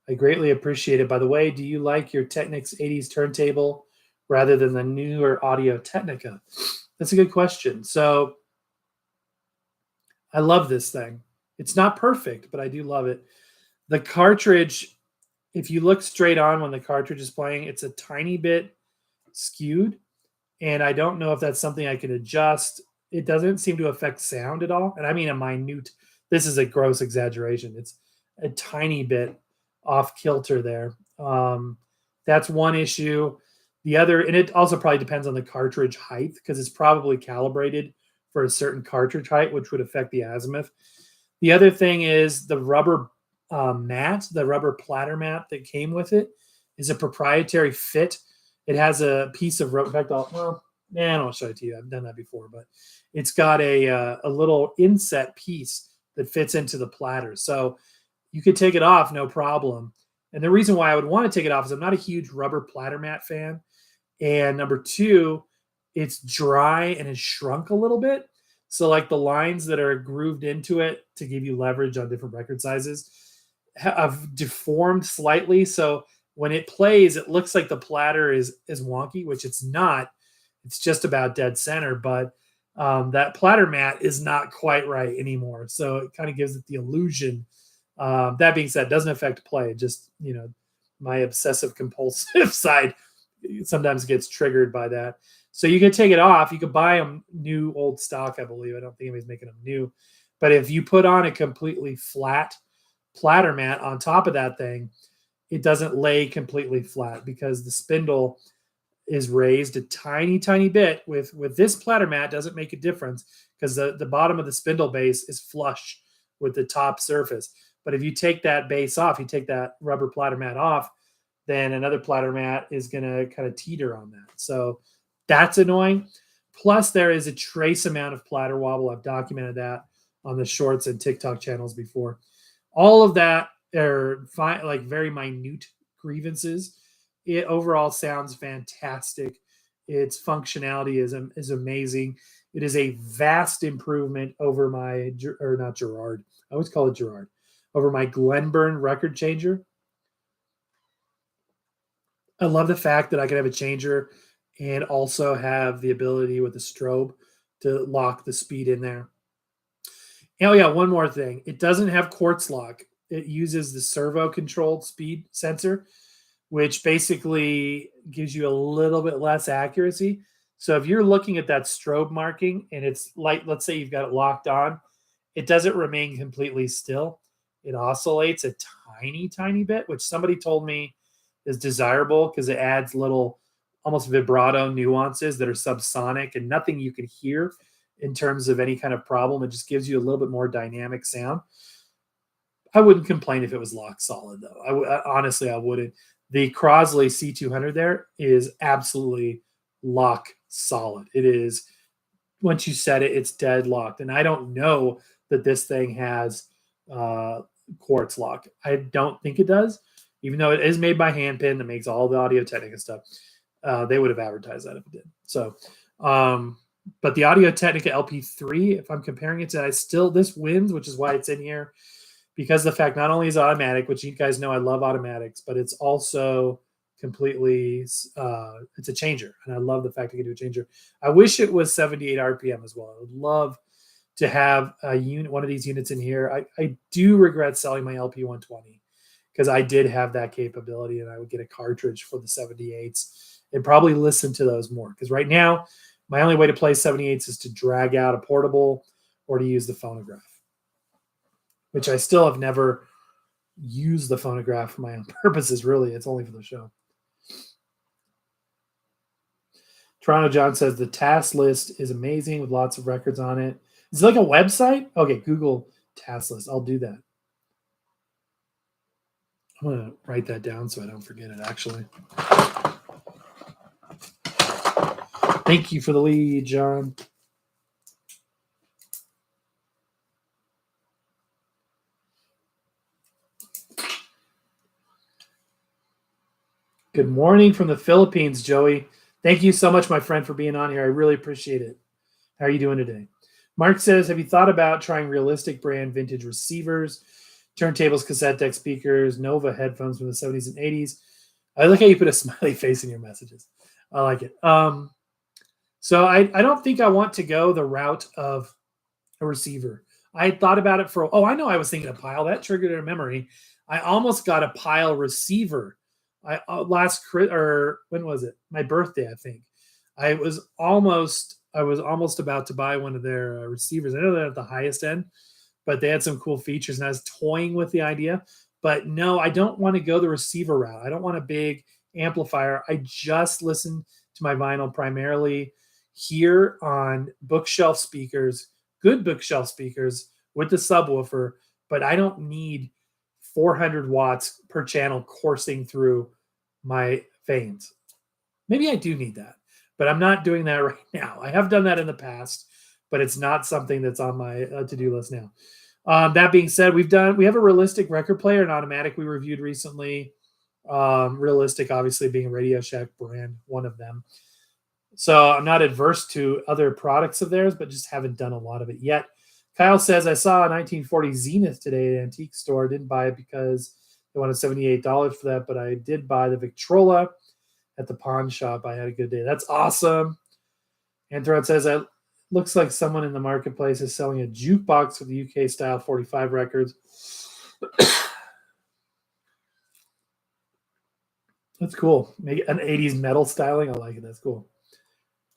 A: I greatly appreciate it. By the way, do you like your Technics 80s turntable rather than the newer Audio Technica?" That's a good question. So I love this thing. It's not perfect, but I do love it. The cartridge if you look straight on when the cartridge is playing, it's a tiny bit skewed. And I don't know if that's something I could adjust. It doesn't seem to affect sound at all. And I mean a minute, this is a gross exaggeration. It's a tiny bit off kilter there. That's one issue. The other, and it also probably depends on the cartridge height because it's probably calibrated for a certain cartridge height, which would affect the azimuth. The other thing is the rubber mat, the rubber platter mat that came with it is a proprietary fit. It has a piece of rubber. In fact, I don't show it to you. I've done that before, but it's got a little inset piece that fits into the platter. So you could take it off, no problem. And the reason why I would want to take it off is I'm not a huge rubber platter mat fan. And number two, it's dry and has shrunk a little bit. So like the lines that are grooved into it to give you leverage on different record sizes have deformed slightly. So when it plays, it looks like the platter is wonky, which it's not. It's just about dead center, but that platter mat is not quite right anymore. So it kind of gives it the illusion. That being said, it doesn't affect play. Just, my obsessive compulsive side sometimes gets triggered by that. So you could take it off. You could buy them new, old stock, I believe. I don't think anybody's making them new. But if you put on a completely flat platter mat on top of that thing, it doesn't lay completely flat because the spindle is raised a tiny, tiny bit. With this platter mat, doesn't make a difference because the bottom of the spindle base is flush with the top surface. But if you take that base off, you take that rubber platter mat off, then another platter mat is going to kind of teeter on that. So that's annoying. Plus, there is a trace amount of platter wobble. I've documented that on the shorts and TikTok channels before. All of that are like very minute grievances. It overall sounds fantastic. Its functionality is amazing. It is a vast improvement over not Gerard. I always call it Gerard. Over my Glenburn record changer. I love the fact that I can have a changer and also have the ability with the strobe to lock the speed in there. Oh yeah, one more thing. It doesn't have quartz lock. It uses the servo controlled speed sensor, which basically gives you a little bit less accuracy. So if you're looking at that strobe marking and it's like, let's say you've got it locked on, it doesn't remain completely still. It oscillates a tiny, tiny bit, which somebody told me is desirable because it adds little almost vibrato nuances that are subsonic and nothing you can hear in terms of any kind of problem. It just gives you a little bit more dynamic sound. I wouldn't complain if it was locked solid, though. Honestly, I wouldn't. The Crosley C200 there is absolutely lock solid. It is, once you set it, it's dead locked. And I don't know that this thing has quartz lock. I don't think it does, even though it is made by Handpin that makes all the Audio Technica stuff. They would have advertised that if it did. So, but the Audio Technica LP3, if I'm comparing it to, this wins, which is why it's in here. Because the fact not only is automatic, which you guys know I love automatics, but it's also completely, it's a changer. And I love the fact I can do a changer. I wish it was 78 RPM as well. I would love to have one of these units in here. I do regret selling my LP120 because I did have that capability and I would get a cartridge for the 78s and probably listen to those more. Because right now, my only way to play 78s is to drag out a portable or to use the phonograph, which I still have never used the phonograph for my own purposes, really. It's only for the show. Toronto John says the task list is amazing with lots of records on it. Is it like a website? Okay, Google task list. I'll do that. I'm going to write that down so I don't forget it, actually. Thank you for the lead, John. Good morning from the Philippines, Joey. Thank you so much, my friend, for being on here. I really appreciate it. How are you doing today? Mark says, have you thought about trying realistic brand vintage receivers, turntables, cassette deck speakers, Nova headphones from the 70s and 80s? I like how you put a smiley face in your messages. I like it. So I don't think I want to go the route of a receiver. I had thought about it I know I was thinking of Pile. That triggered a memory. I almost got a Pile receiver. I or when was it? My birthday, I think. I was almost about to buy one of their receivers. I know they're at the highest end, but they had some cool features, and I was toying with the idea. But no, I don't want to go the receiver route. I don't want a big amplifier. I just listen to my vinyl primarily here on bookshelf speakers, good bookshelf speakers with the subwoofer, but I don't need 400 watts per channel coursing through my veins. Maybe I do need that, but I'm not doing that right now. I have done that in the past, but it's not something that's on my to-do list now. That being said, we have a Realistic record player, an automatic we reviewed recently. Realistic, obviously, being a Radio Shack brand, one of them. So I'm not adverse to other products of theirs, but just haven't done a lot of it yet. Kyle says, I saw a 1940 Zenith today at an antique store. Didn't buy it because they wanted $78 for that, but I did buy the Victrola at the pawn shop. I had a good day. That's awesome. Anthron says, it looks like someone in the marketplace is selling a jukebox with UK style 45 records. That's cool. Make an 80s metal styling. I like it. That's cool.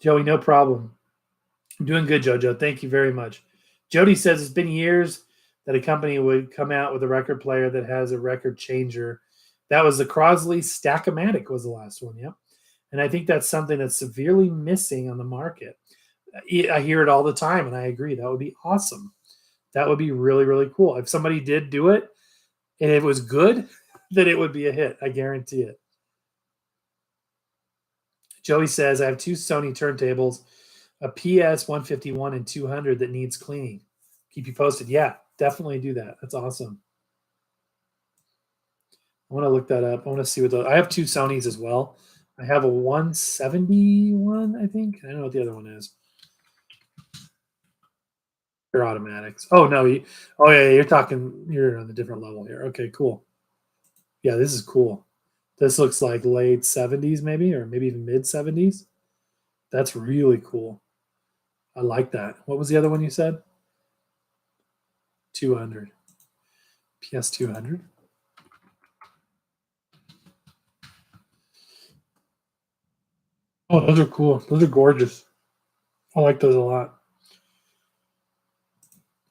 A: Joey, no problem. I'm doing good, JoJo. Thank you very much. Jody says it's been years that a company would come out with a record player that has a record changer. That was the Crosley Stack-O-Matic was the last one, yep. And I think that's something that's severely missing on the market. I hear it all the time, and I agree. That would be awesome. That would be really, really cool. If somebody did do it and it was good, then it would be a hit. I guarantee it. Joey says, I have two Sony turntables, a PS 151 and 200 that needs cleaning. Keep you posted. Yeah, definitely do that. That's awesome. I want to look that up. I want to see what I have two Sonys as well. I have a 171, I think. I don't know what the other one is. They're automatics. Oh, no. Yeah, you're on a different level here. Okay, cool. Yeah, this is cool. This looks like late 70s, maybe, or maybe even mid 70s. That's really cool. I like that. What was the other one you said? 200. PS 200. Oh, those are cool. Those are gorgeous. I like those a lot.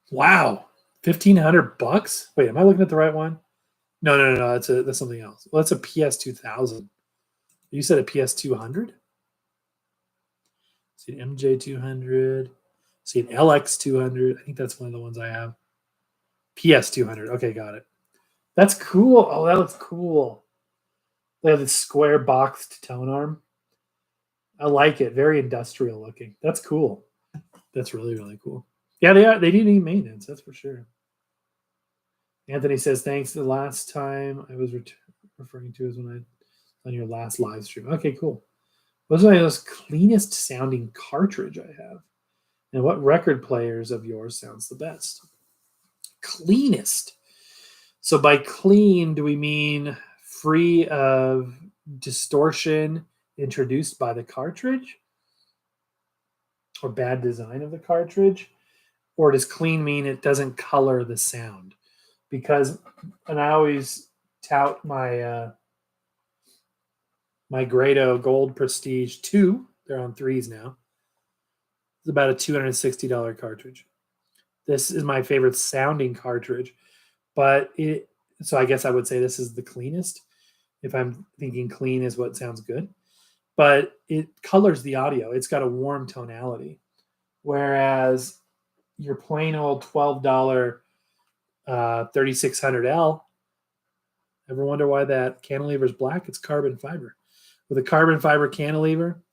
A: Wow. $1,500? Wait, am I looking at the right one? No. That's something else. Well, that's a PS 2000. You said a PS 200? See an MJ 200. See an LX 200. I think that's one of the ones I have. PS 200. Okay, got it. That's cool. Oh, that looks cool. They have this square boxed tone arm. I like it. Very industrial looking. That's cool. That's really, really cool. Yeah, they are. They need maintenance. That's for sure. Anthony says, thanks. The last time I was referring to is when I on your last live stream. Okay, cool. What's the most cleanest sounding cartridge I have? And what record players of yours sounds the best? Cleanest. So by clean, do we mean free of distortion introduced by the cartridge? Or bad design of the cartridge? Or does clean mean it doesn't color the sound? Because, and I always tout my my Grado Gold Prestige 2. They're on 3s now. It's about a $260 cartridge. This is my favorite sounding cartridge, but so I guess I would say this is the cleanest. If I'm thinking clean is what sounds good, but it colors the audio. It's got a warm tonality, whereas your plain old $12 3600L. Ever wonder why that cantilever is black? It's carbon fiber. With a carbon fiber cantilever,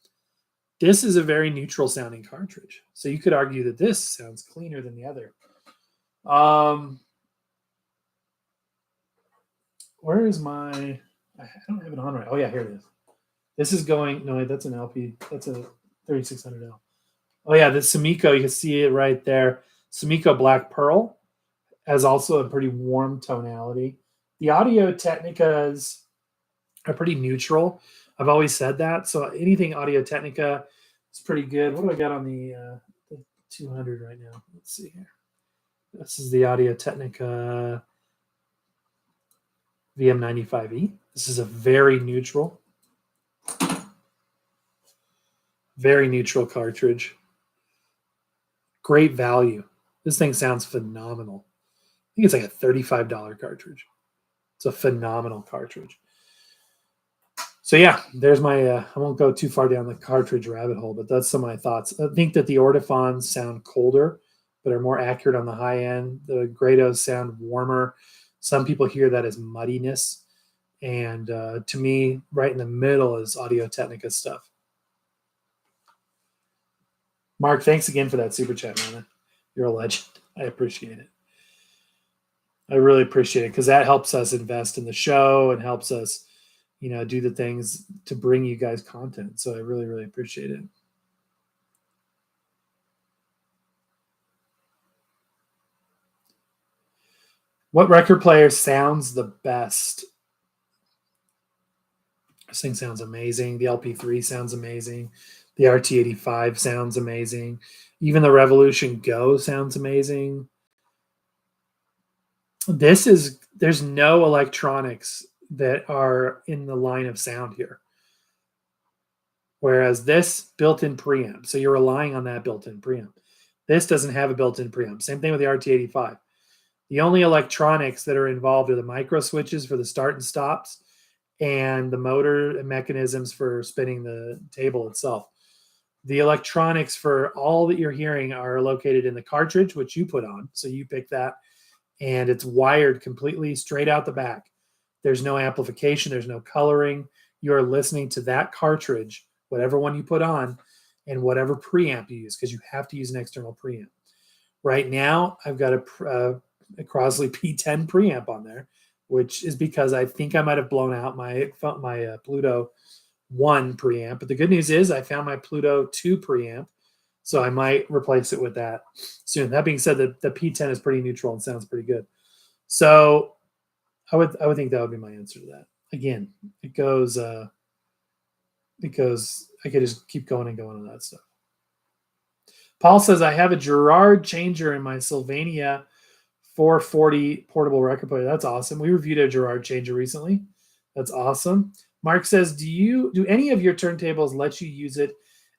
A: this is a very neutral sounding cartridge. So you could argue that this sounds cleaner than the other. Where is my? I don't have it on right. Oh yeah, here it is. This is going. No, that's an LP. That's a 3600L. Oh yeah, the Sumiko. You can see it right there. Sumiko Black Pearl has also a pretty warm tonality. The Audio Technicas are pretty neutral. I've always said that. So anything Audio Technica is pretty good. What do I got on the 200 right now? Let's see here. This is the Audio Technica VM95E. This is a very neutral cartridge. Great value. This thing sounds phenomenal. I think it's like a $35 cartridge. It's a phenomenal cartridge. So yeah, there's my, I won't go too far down the cartridge rabbit hole, but that's some of my thoughts. I think that the Ortofons sound colder, but are more accurate on the high end. The Grados sound warmer. Some people hear that as muddiness. And to me, right in the middle is Audio-Technica stuff. Mark, thanks again for that super chat, man. You're a legend. I appreciate it. I really appreciate it because that helps us invest in the show and helps us, do the things to bring you guys content. So I really, really appreciate it. What record player sounds the best? This thing sounds amazing. The LP3 sounds amazing. The RT85 sounds amazing. Even the Revolution Go sounds amazing. There's no electronics that are in the line of sound here. Whereas this built-in preamp, so you're relying on that built-in preamp. This doesn't have a built-in preamp. Same thing with the RT85. The only electronics that are involved are the micro switches for the start and stops and the motor and mechanisms for spinning the table itself. The electronics for all that you're hearing are located in the cartridge, which you put on. So you pick that, and it's wired completely straight out the back. There's no amplification. There's no coloring. You're listening to that cartridge, whatever one you put on, and whatever preamp you use, because you have to use an external preamp. Right now, I've got a Crosley P10 preamp on there, which is because I think I might have blown out my Pluto 1 preamp. But the good news is I found my Pluto 2 preamp, so I might replace it with that soon. That being said, the P10 is pretty neutral and sounds pretty good. So I would think that would be my answer to that. Again, it goes because I could just keep going and going on that stuff. Paul says, I have a Gerard changer in my Sylvania 440 portable record player. That's awesome. We reviewed a Gerard changer recently. That's awesome. Mark says, do any of your turntables let you use it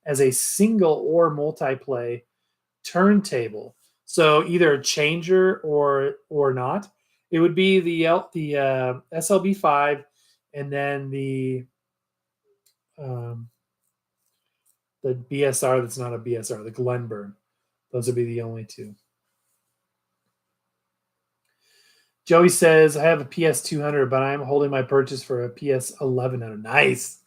A: as a single or multi-play turntable? So either a changer or not. It would be the SLB5 and then the BSR that's not a BSR, the Glenburn. Those would be the only two. Joey says, I have a PS200, but I'm holding my purchase for a PS1100. Nice.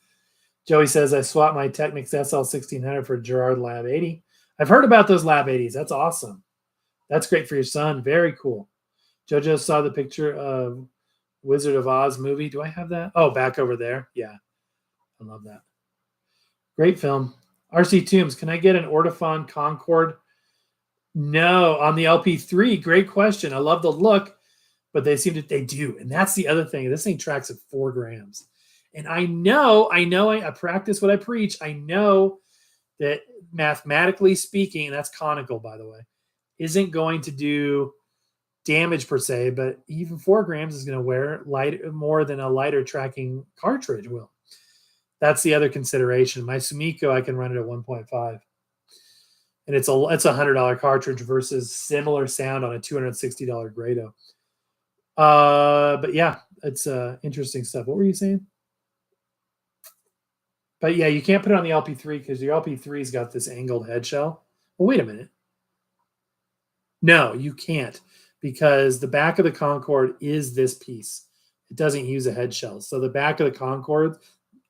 A: Joey says, I swapped my Technics SL1600 for Gerard Lab 80. I've heard about those Lab 80s. That's awesome. That's great for your son. Very cool. JoJo saw the picture of Wizard of Oz movie. Do I have that? Oh, back over there. Yeah. I love that. Great film. RC Toombs, can I get an Ortofon Concord? No, on the LP3. Great question. I love the look, but they do. And that's the other thing. This thing tracks at 4 grams. And I practice what I preach. I know that mathematically speaking, and that's conical, by the way, isn't going to do damage per se, but even 4 grams is going to wear more than a lighter tracking cartridge will. That's the other consideration. My Sumiko, I can run it at 1.5. And it's a $100 cartridge versus similar sound on a $260 Grado. But yeah, it's interesting stuff. What were you saying? But yeah, you can't put it on the LP3 because your LP3's got this angled head shell. Well, wait a minute. No, you can't, because the back of the Concorde is this piece. It doesn't use a head shell. So the back of the Concorde,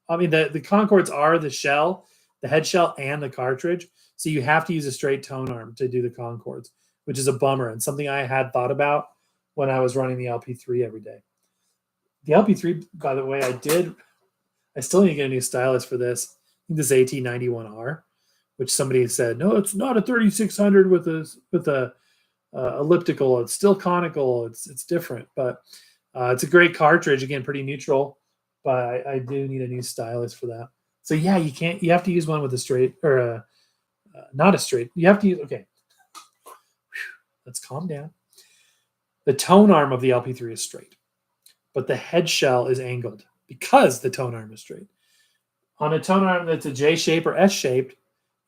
A: the Concords are the shell, the head shell, and the cartridge. So you have to use a straight tone arm to do the Concords, which is a bummer and something I had thought about when I was running the LP3 every day. The LP3, by the way, I still need to get a new stylus for this. I think this AT91R, which somebody said, no, it's not a 3600 with a elliptical. It's still conical. It's different, but it's a great cartridge. Again, pretty neutral, but I do need a new stylus for that. So yeah, you have to use one with a straight or not a straight. You have to use, okay. Let's calm down. The tone arm of the LP3 is straight, but the head shell is angled because the tone arm is straight. On a tone arm that's a J shape or S shaped,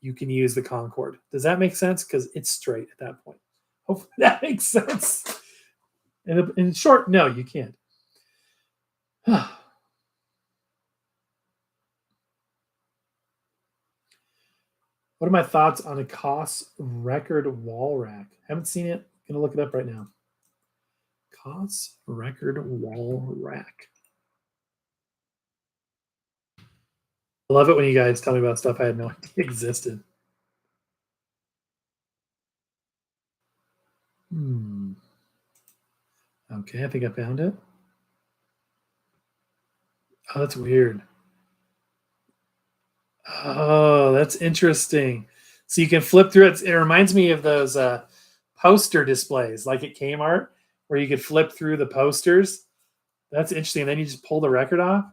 A: you can use the Concord. Does that make sense? Because it's straight at that point. Hopefully that makes sense. In short, no, you can't. What are my thoughts on a Koss record wall rack? Haven't seen it. Gonna look it up right now. Koss record wall rack. I love it when you guys tell me about stuff I had no idea existed. Okay, I think I found it. Oh, that's weird. Oh, that's interesting. So you can flip through it. It reminds me of those poster displays, like at Kmart, where you could flip through the posters. That's interesting. And then you just pull the record off.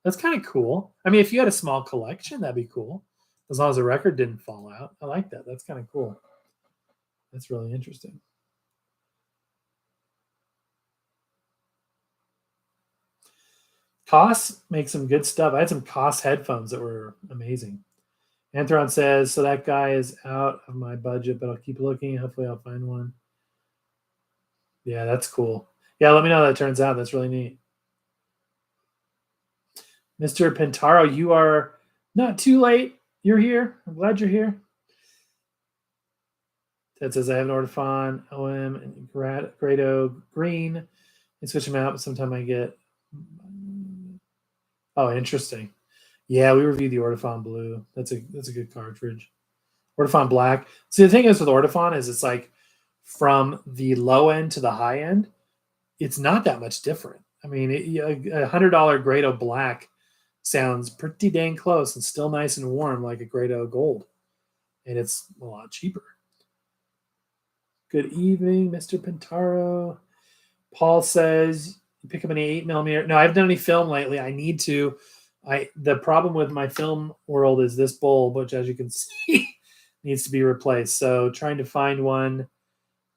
A: That's kind of cool. I mean, if you had a small collection, that'd be cool. As long as the record didn't fall out. I like that. That's kind of cool. That's really interesting. Koss makes some good stuff. I had some Koss headphones that were amazing. Anthron says, so that guy is out of my budget, but I'll keep looking. Hopefully I'll find one. Yeah, that's cool. Yeah, let me know how that turns out. That's really neat. Mr. Pintaro, you are not too late. You're here. I'm glad you're here. Ted says, I have an Ortofon, OM, and Grado Green. I switch them out, but sometimes I get... Oh, interesting. Yeah, we reviewed the Ortofon Blue. That's a good cartridge. Ortofon Black. See, the thing is with Ortofon is it's like from the low end to the high end, it's not that much different. I mean, a $100 Grado Black sounds pretty dang close and still nice and warm like a Grado Gold. And it's a lot cheaper. Good evening, Mr. Pintaro. Paul says, you pick up any 8mm. No, I haven't done any film lately. I need to. The problem with my film world is this bulb, which as you can see, needs to be replaced. So trying to find one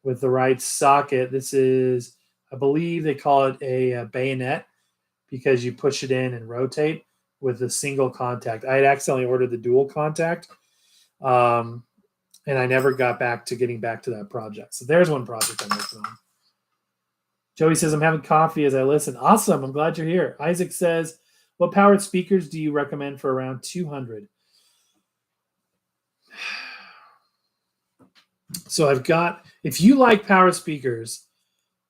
A: with the right socket. This is, I believe they call it a bayonet because you push it in and rotate with a single contact. I had accidentally ordered the dual contact, and I never got back to getting back to that project. So there's one project I'm working on. Joey says, I'm having coffee as I listen. Awesome. I'm glad you're here. Isaac says, what powered speakers do you recommend for around 200? So I've got, if you like powered speakers,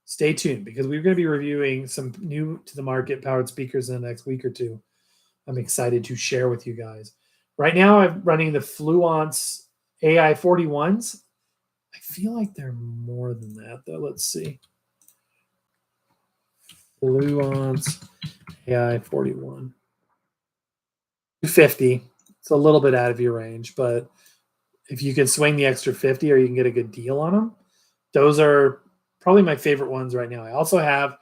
A: stay tuned because we're going to be reviewing some new to the market powered speakers in the next week or two. I'm excited to share with you guys. Right now I'm running the Fluence AI 41s. I feel like they're more than that though. Let's see. Fluence AI 41. 250. It's a little bit out of your range, but if you can swing the extra 50 or you can get a good deal on them, those are probably my favorite ones right now. I also have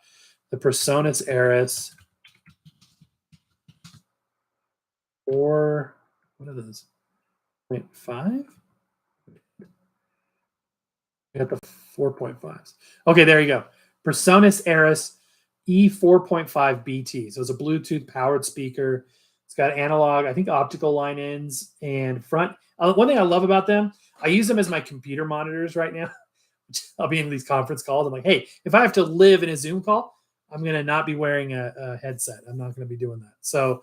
A: the PreSonus Eris, or what are those? 0.5? We got the 4.5s. Okay, there you go. PreSonus Eris E4.5 BT. So it's a Bluetooth powered speaker. It's got analog, I think optical line ins and front. One thing I love about them, I use them as my computer monitors right now. I'll be in these conference calls. I'm like, hey, if I have to live in a Zoom call, I'm going to not be wearing a headset. I'm not going to be doing that. So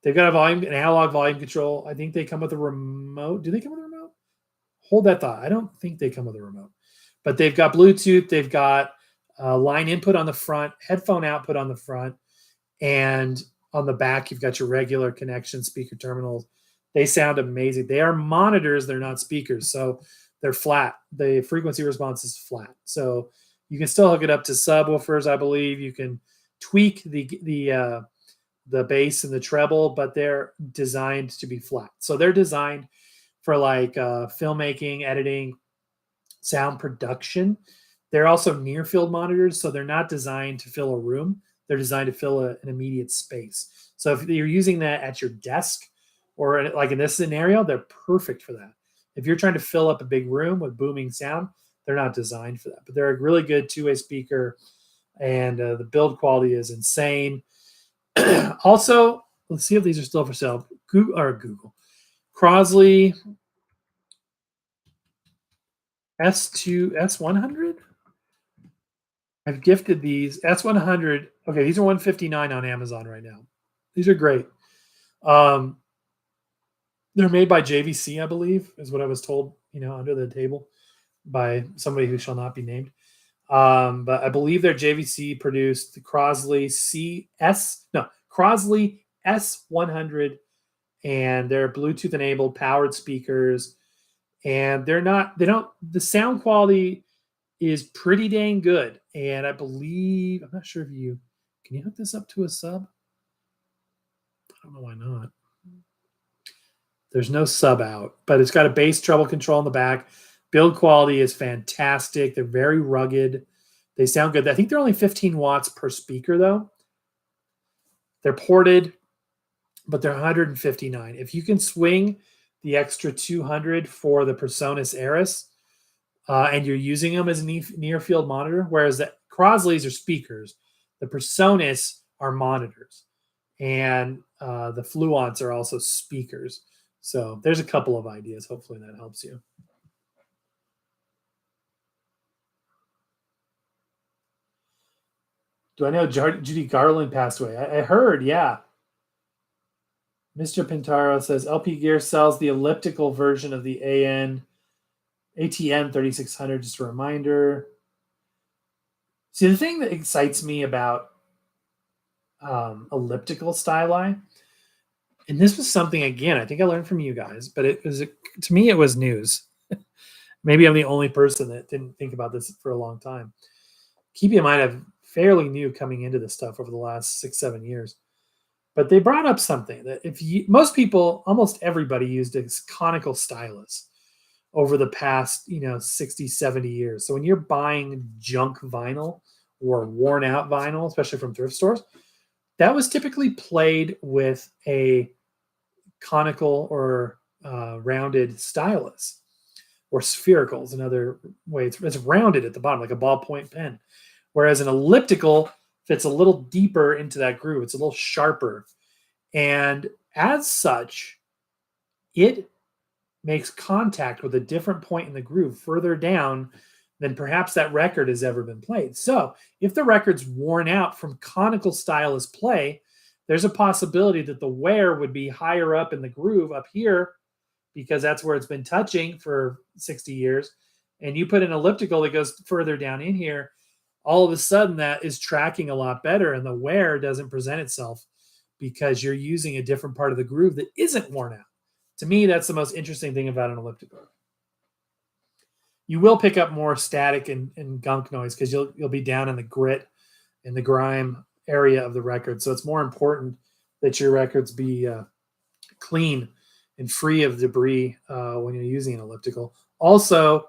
A: they've got an analog volume control. I think they come with a remote. Do they come with a remote? Hold that thought. I don't think they come with a remote. But they've got Bluetooth. They've got line input on the front, headphone output on the front, and on the back, you've got your regular connection speaker terminals. They sound amazing. They are monitors. They're not speakers. So they're flat. The frequency response is flat. So you can still hook it up to subwoofers, I believe. You can tweak the bass and the treble, but they're designed to be flat. So they're designed for like filmmaking, editing, sound production. They're also near field monitors, so they're not designed to fill a room. They're designed to fill an immediate space. So if you're using that at your desk or like in this scenario, they're perfect for that. If you're trying to fill up a big room with booming sound, they're not designed for that. But they're a really good two-way speaker. and the build quality is insane. Also, let's see if these are still for sale. Google. Crosley S2 S100. I've gifted these S100. Okay, these are $159 on Amazon right now. These are great. They're made by JVC, I believe, is what I was told. Under the table by somebody who shall not be named. But I believe they're JVC produced the Crosley Crosley S100, and they're Bluetooth enabled powered speakers. And the sound quality is pretty dang good. And I believe, I'm not sure if can you hook this up to a sub? I don't know why not. There's no sub out, but it's got a bass treble control in the back. Build quality is fantastic. They're very rugged. They sound good. I think they're only 15 watts per speaker, though. They're ported, but they're $159. If you can swing the extra $200 for the PreSonus Eris, and you're using them as a near field monitor, whereas the Crosleys are speakers, the PreSonus are monitors, and the Fluence are also speakers. So there's a couple of ideas. Hopefully that helps you. Do I know Judy Garland passed away? I heard, yeah. Mr. Pintaro says LP Gear sells the elliptical version of the ATN 3600. Just a reminder. See, the thing that excites me about elliptical styli, and this was something, again, I think I learned from you guys, but to me, it was news. Maybe I'm the only person that didn't think about this for a long time. Keep in mind, I'm fairly new coming into this stuff over the last 6-7 years. But they brought up something that most people, almost everybody used a conical stylus over the past, 60, 70 years. So when you're buying junk vinyl or worn out vinyl, especially from thrift stores, that was typically played with a conical or rounded stylus, or spherical is another way. It's rounded at the bottom, like a ballpoint pen. Whereas an elliptical fits a little deeper into that groove. It's a little sharper. And as such, it makes contact with a different point in the groove further down than perhaps that record has ever been played. So if the record's worn out from conical stylus play, there's a possibility that the wear would be higher up in the groove up here, because that's where it's been touching for 60 years. And you put an elliptical that goes further down in here, all of a sudden that is tracking a lot better, and the wear doesn't present itself because you're using a different part of the groove that isn't worn out. To me, that's the most interesting thing about an elliptical. You will pick up more static and gunk noise because you'll be down in the grit and the grime area of the record. So it's more important that your records be clean and free of debris when you're using an elliptical. Also,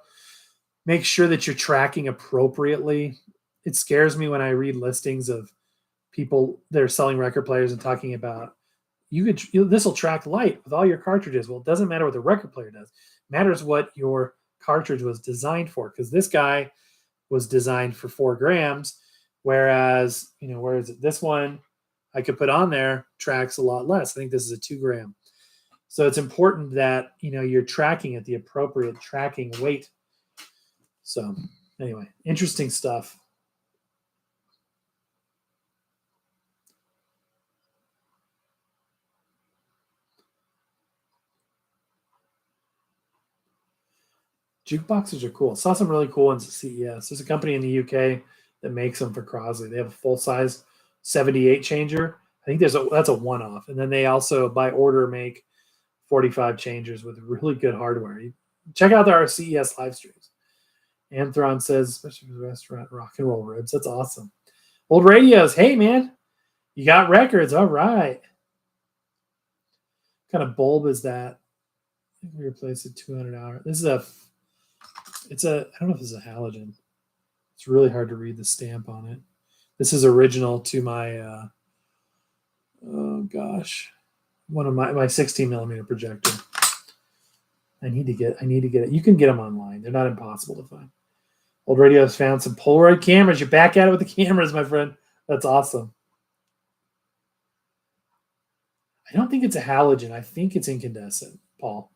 A: make sure that you're tracking appropriately. It scares me when I read listings of people that are selling record players and talking about this will track light with all your cartridges. Well, it doesn't matter what the record player does. It matters what your cartridge was designed for, because this guy was designed for 4 grams, whereas this one I could put on there tracks a lot less. I think this is a 2 gram. So it's important that you're tracking at the appropriate tracking weight. So anyway, interesting stuff. Jukeboxes are cool. Saw some really cool ones at CES. There's a company in the UK that makes them for Crosley. They have a full-size 78 changer. I think that's a one-off. And then they also, by order, make 45 changers with really good hardware. Check out our CES live streams. Anthron says, especially for the restaurant, rock and roll ribs. That's awesome. Old radios. Hey, man, you got records. All right. What kind of bulb is that? I think we replaced a 200-hour. This is I don't know if this is a halogen. It's really hard to read the stamp on it. This is original to my, one of my 16 millimeter projector. I need to get it. You can get them online. They're not impossible to find. Old Radio has found some Polaroid cameras. You're back at it with the cameras, my friend. That's awesome. I don't think it's a halogen. I think it's incandescent, Paul.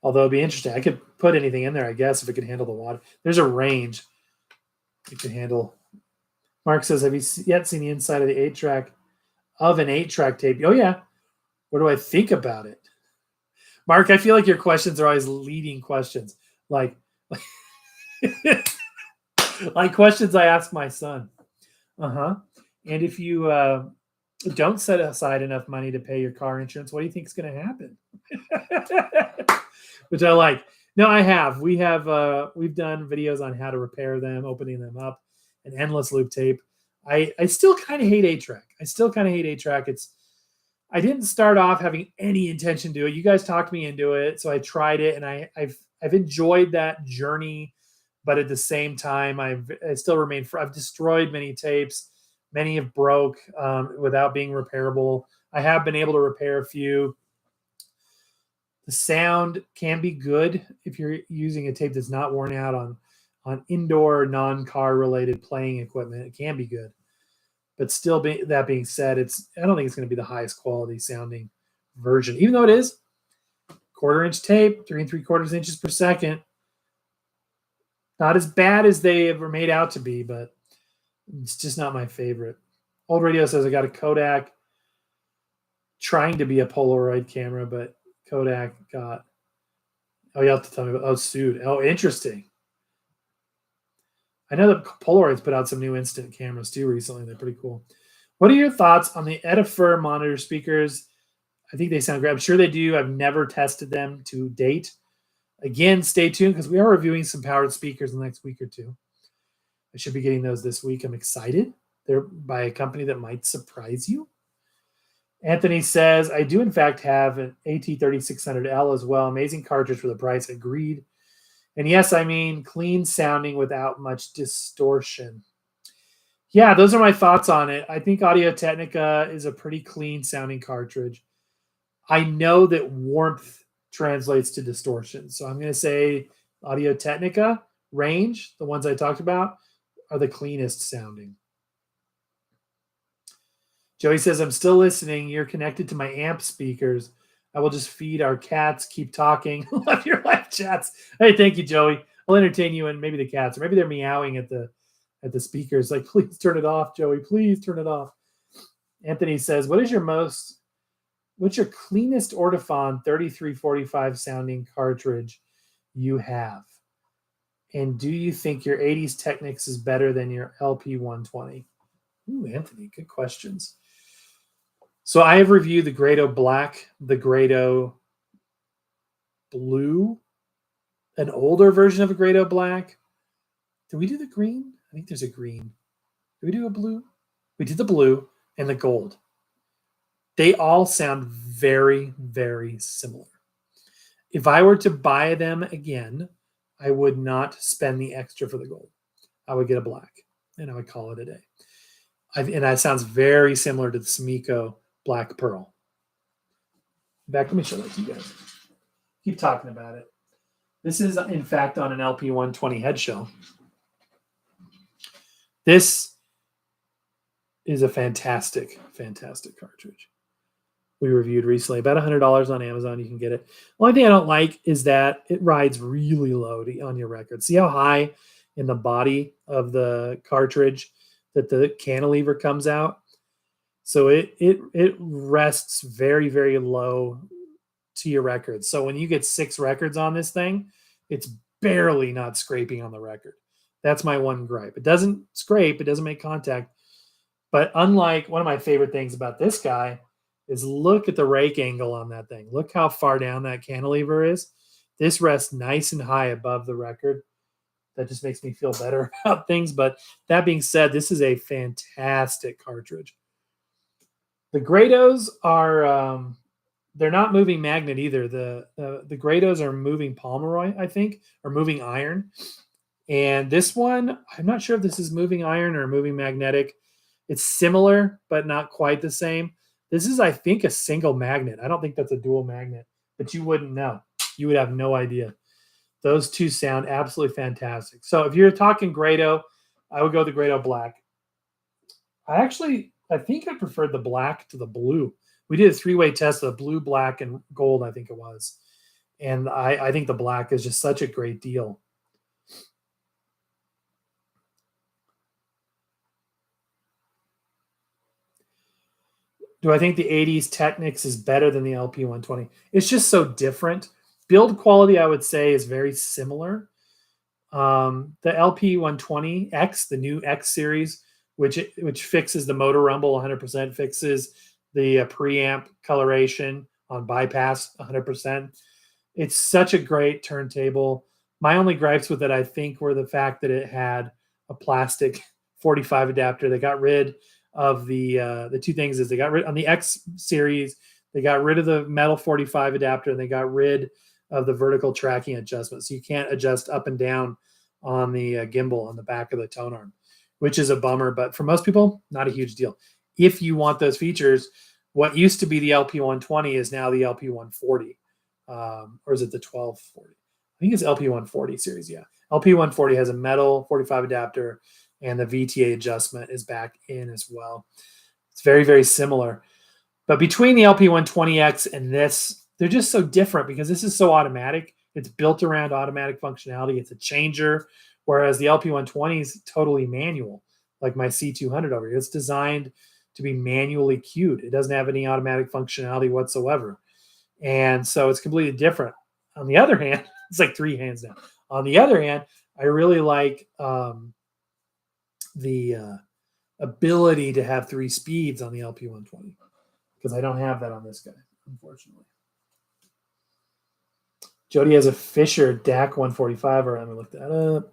A: Although it'd be interesting. I could put anything in there, I guess, if it could handle the water. There's a range it could handle. Mark says, have you yet seen the inside of the 8-track of an 8-track tape? Oh, yeah. What do I think about it? Mark, I feel like your questions are always leading questions. Like questions I ask my son. And if you don't set aside enough money to pay your car insurance, what do you think is going to happen? Which I like. No, I have. We've done videos on how to repair them, opening them up, an endless loop tape. I still kind of hate 8-track. I didn't start off having any intention to do it. You guys talked me into it, so I tried it, and I've enjoyed that journey. But at the same time, I still remain. I've destroyed many tapes. Many have broke without being repairable. I have been able to repair a few. The sound can be good if you're using a tape that's not worn out on indoor, non-car related playing equipment. It can be good. But still, that being said, I don't think it's going to be the highest quality sounding version, even though it is 1/4-inch tape, 3 3/4 inches per second. Not as bad as they ever made out to be, but it's just not my favorite. Old Radio says I got a Kodak trying to be a Polaroid camera, but Kodak got. Oh, you have to tell me about. Sued. Oh, interesting. I know that Polaroid's put out some new instant cameras too recently. They're pretty cool. What are your thoughts on the Edifer monitor speakers? I think they sound great. I'm sure they do. I've never tested them to date. Again, stay tuned because we are reviewing some powered speakers in the next week or two. I should be getting those this week. I'm excited. They're by a company that might surprise you. Anthony says, I do in fact have an AT3600L as well. Amazing cartridge for the price. Agreed. And yes, I mean clean sounding without much distortion. Yeah, those are my thoughts on it. I think Audio-Technica is a pretty clean sounding cartridge. I know that warmth translates to distortion. So I'm going to say Audio-Technica range, the ones I talked about, are the cleanest sounding. Joey says, I'm still listening. You're connected to my amp speakers. I will just feed our cats. Keep talking. Love your live chats. Hey, thank you, Joey. I'll entertain you and maybe the cats, or maybe they're meowing at the speakers. Like, please turn it off, Joey. Please turn it off. Anthony says, what's your cleanest Ortofon 3345 sounding cartridge you have? And do you think your 80s Technics is better than your LP 120? Ooh, Anthony, good questions. So I have reviewed the Grado Black, the Grado Blue, an older version of a Grado Black. Did we do the green? I think there's a green. Did we do a blue? We did the blue and the gold. They all sound very, very similar. If I were to buy them again, I would not spend the extra for the gold. I would get a black, and I would call it a day. And that sounds very similar to the Sumiko Black Pearl. Let me show that to you guys. Keep talking about it. This is, in fact, on an LP 120 head shell. This is a fantastic, fantastic cartridge. We reviewed recently. About $100 on Amazon, you can get it. The only thing I don't like is that it rides really low on your record. See how high in the body of the cartridge that the cantilever comes out? So it rests very, very low to your record. So when you get 6 records on this thing, it's barely not scraping on the record. That's my one gripe. It doesn't scrape. It doesn't make contact. But unlike one of my favorite things about this guy is look at the rake angle on that thing. Look how far down that cantilever is. This rests nice and high above the record. That just makes me feel better about things. But that being said, this is a fantastic cartridge. The Grados are, they're not moving magnet either. The Grados are moving Pomeroy, I think, or moving iron. And this one, I'm not sure if this is moving iron or moving magnetic. It's similar, but not quite the same. This is, I think, a single magnet. I don't think that's a dual magnet, but you wouldn't know. You would have no idea. Those two sound absolutely fantastic. So if you're talking Grado, I would go the Grado Black. I think I preferred the black to the blue. We did a three-way test of the blue, black, and gold, I think it was. And I think the black is just such a great deal. Do I think the 80s Technics is better than the LP120? It's just so different. Build quality, I would say, is very similar. The LP120X, the new X series, which fixes the motor rumble 100%, fixes the preamp coloration on bypass 100%. It's such a great turntable. My only gripes with it, I think, were the fact that it had a plastic 45 adapter. They got rid of the two things is they got rid on the X series. They got rid of the metal 45 adapter and they got rid of the vertical tracking adjustment. So you can't adjust up and down on the gimbal on the back of the tone arm, which is a bummer. But for most people, not a huge deal. If you want those features, what used to be the LP120 is now the LP140. Or is it the 1240? I think it's LP140 series. Yeah. LP140 has a metal 45 adapter and the VTA adjustment is back in as well. It's very, very similar. But between the LP120X and this, they're just so different because this is so automatic. It's built around automatic functionality. It's a changer, whereas the LP120 is totally manual, like my C200 over here. It's designed to be manually cued. It doesn't have any automatic functionality whatsoever. And so it's completely different. On the other hand, it's like three hands down. On the other hand, I really like the ability to have 3 speeds on the LP120 because I don't have that on this guy, unfortunately. Jody has a Fisher DAC 145, or I'm going to look that up.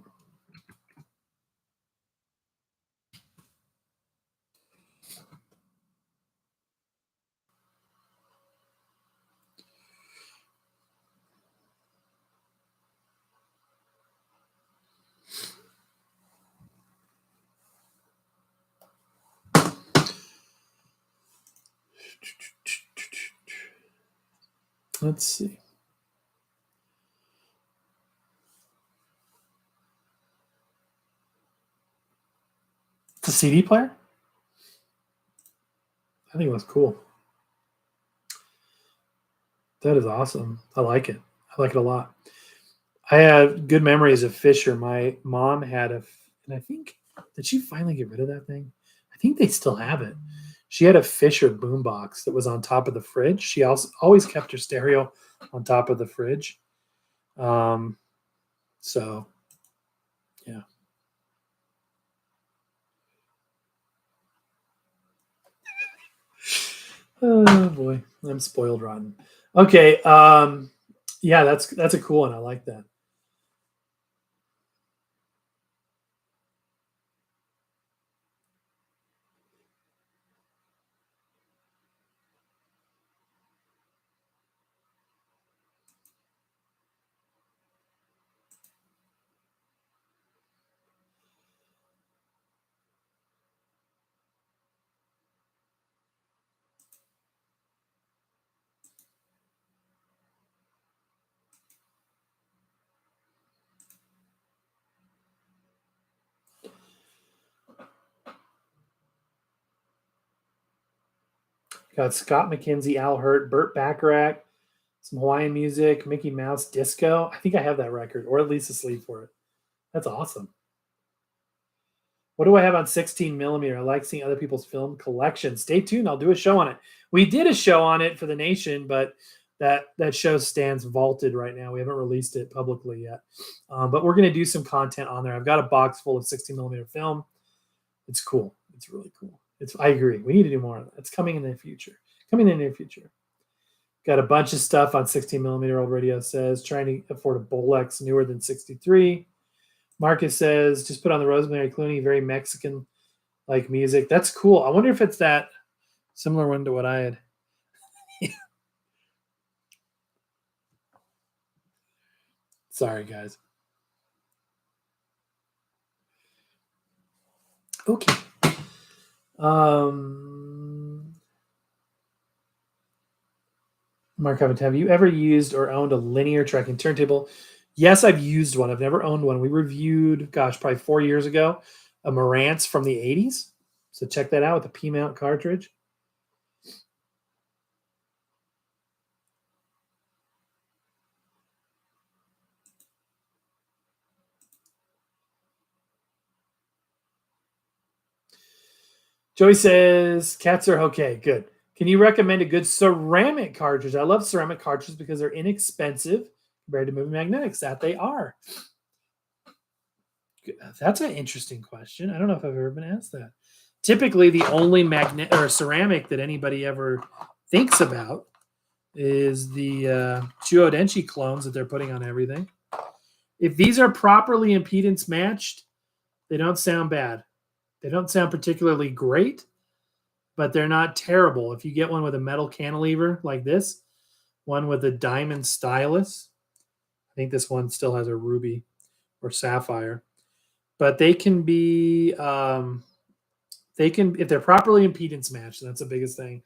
A: Let's see. It's a CD player? I think it was cool. That is awesome. I like it. I like it a lot. I have good memories of Fisher. My mom had and I think, did she finally get rid of that thing? I think they still have it. She had a Fisher boombox that was on top of the fridge. She also always kept her stereo on top of the fridge. So, yeah. Oh boy, I'm spoiled rotten. Okay, yeah, that's a cool one. I like that. Got Scott McKenzie, Al Hurt, Burt Bacharach, some Hawaiian music, Mickey Mouse disco. I think I have that record, or at least a sleeve for it. That's awesome. What do I have on 16 millimeter? I like seeing other people's film collections. Stay tuned. I'll do a show on it. We did a show on it for the nation, but that show stands vaulted right now. We haven't released it publicly yet, but we're going to do some content on there. I've got a box full of 16 millimeter film. It's cool. It's really cool. I agree. We need to do more of that. It's coming in the future. Coming in the near future. Got a bunch of stuff on 16 millimeter. Old Radio says trying to afford a Bolex newer than 63. Marcus says just put on the Rosemary Clooney, very Mexican like music. That's cool. I wonder if it's that similar one to what I had. Sorry, guys. Okay. Mark, have you ever used or owned a linear tracking turntable? Yes, I've used one. I've never owned one. We reviewed, gosh, probably 4 years ago, a Marantz from the 80s. So check that out with the P-mount cartridge. Joey says, cats are okay. Good. Can you recommend a good ceramic cartridge? I love ceramic cartridges because they're inexpensive compared to moving magnetics. That they are. That's an interesting question. I don't know if I've ever been asked that. Typically, the only magnet or ceramic that anybody ever thinks about is the Chuo Denshi clones that they're putting on everything. If these are properly impedance matched, they don't sound bad. They don't sound particularly great, but they're not terrible. If you get one with a metal cantilever like this, one with a diamond stylus, I think this one still has a ruby or sapphire, but they can be, if they're properly impedance matched, that's the biggest thing,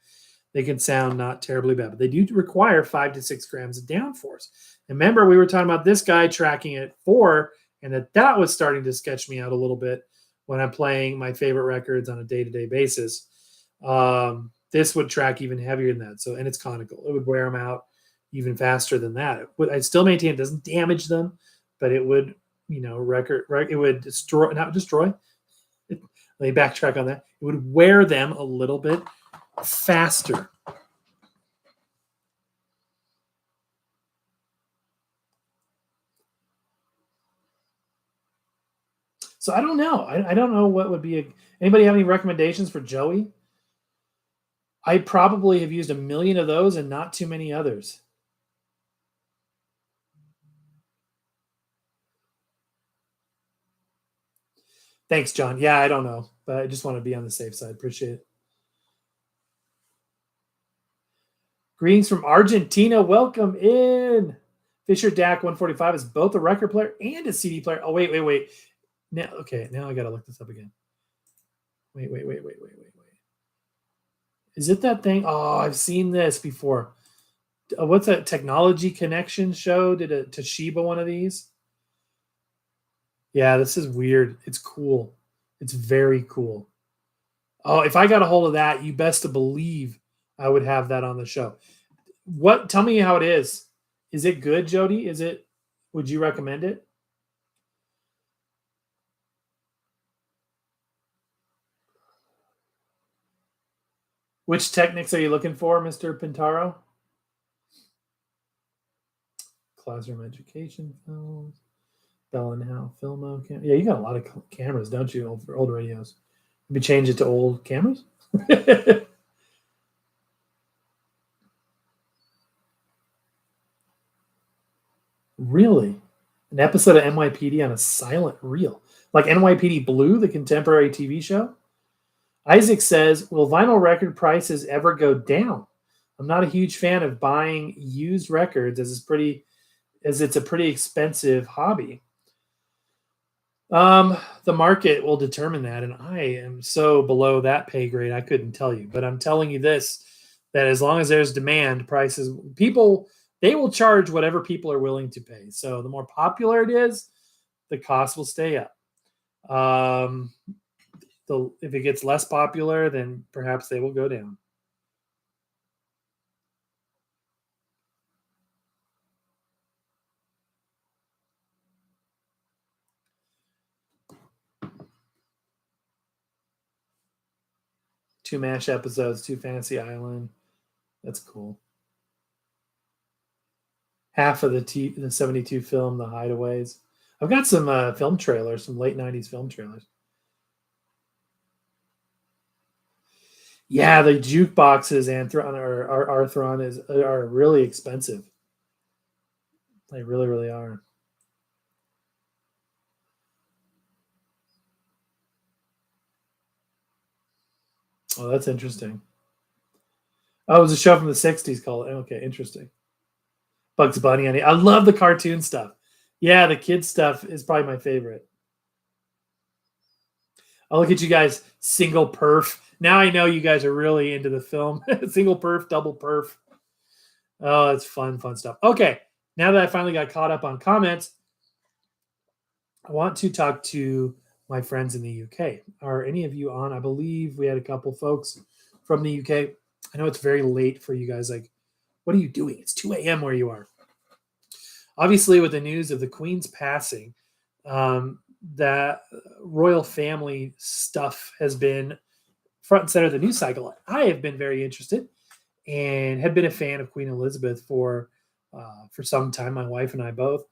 A: they can sound not terribly bad, but they do require 5 to 6 grams of downforce. And remember, we were talking about this guy tracking at 4, and that was starting to sketch me out a little bit when I'm playing my favorite records on a day-to-day basis. This would track even heavier than that. So, and it's conical. It would wear them out even faster than that. I still maintain it doesn't damage them, but it would, it would destroy, not destroy. Let me backtrack on that. It would wear them a little bit faster. So I don't know. I don't know what would be anybody have any recommendations for Joey? I probably have used a million of those and not too many others. Thanks, John. Yeah, I don't know, but I just want to be on the safe side. Appreciate it. Greetings from Argentina. Welcome in. Fisher DAC 145 is both a record player and a CD player. Oh, wait. Now I got to look this up again. Wait. Is it that thing? Oh, I've seen this before. What's that Technology Connection show? Did a Toshiba one of these? Yeah, this is weird. It's cool. It's very cool. Oh, if I got a hold of that, you best to believe I would have that on the show. Tell me how it is. Is it good, Jody? Would you recommend it? Which Technics are you looking for, Mr. Pintaro? Classroom education films. Bell and Howe Filmo. Yeah, you got a lot of cameras, don't you, for old radios? Maybe change it to old cameras? Really? An episode of NYPD on a silent reel? Like NYPD Blue, the contemporary TV show? Isaac says, will vinyl record prices ever go down? I'm not a huge fan of buying used records as it's a pretty expensive hobby. The market will determine that, and I am so below that pay grade, I couldn't tell you. But I'm telling you this, that as long as there's demand, they will charge whatever people are willing to pay. So the more popular it is, the cost will stay up. If it gets less popular, then perhaps they will go down. Two MASH episodes, two Fantasy Island. That's cool. Half of the 72 film, The Hideaways. I've got some film trailers, some late 90s film trailers. Yeah, the jukeboxes, Arthron are really expensive. They really, really are. Oh, that's interesting. Oh, it was a show from the 60s called. Okay, interesting. Bugs Bunny. I love the cartoon stuff. Yeah, the kids stuff is probably my favorite. I'll look at you guys, single perf. Now I know you guys are really into the film. Single perf, double perf. Oh, it's fun stuff. Okay, now that I finally got caught up on comments, I want to talk to my friends in the UK. Are any of you on? I believe we had a couple folks from the UK. I know it's very late for you guys. Like, what are you doing? It's 2 a.m. where you are. Obviously, with the news of the Queen's passing, that royal family stuff has been front and center of the news cycle. I have been very interested and had been a fan of Queen Elizabeth for some time. My wife and I both,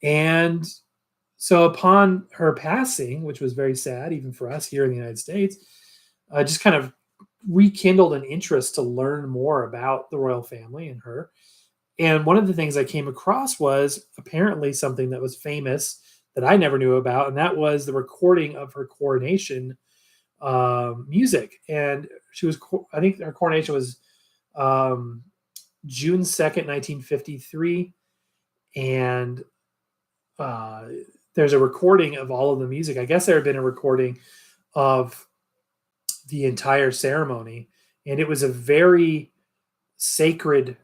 A: and so upon her passing, which was very sad even for us here in the United States, just kind of rekindled an interest to learn more about the royal family and her. And one of the things I came across was apparently something that was famous that I never knew about, and that was the recording of her coronation music. And she was, I think her coronation was um, June 2nd, 1953. And uh, there's a recording of all of the music. I guess there had been a recording of the entire ceremony, and it was a very sacred,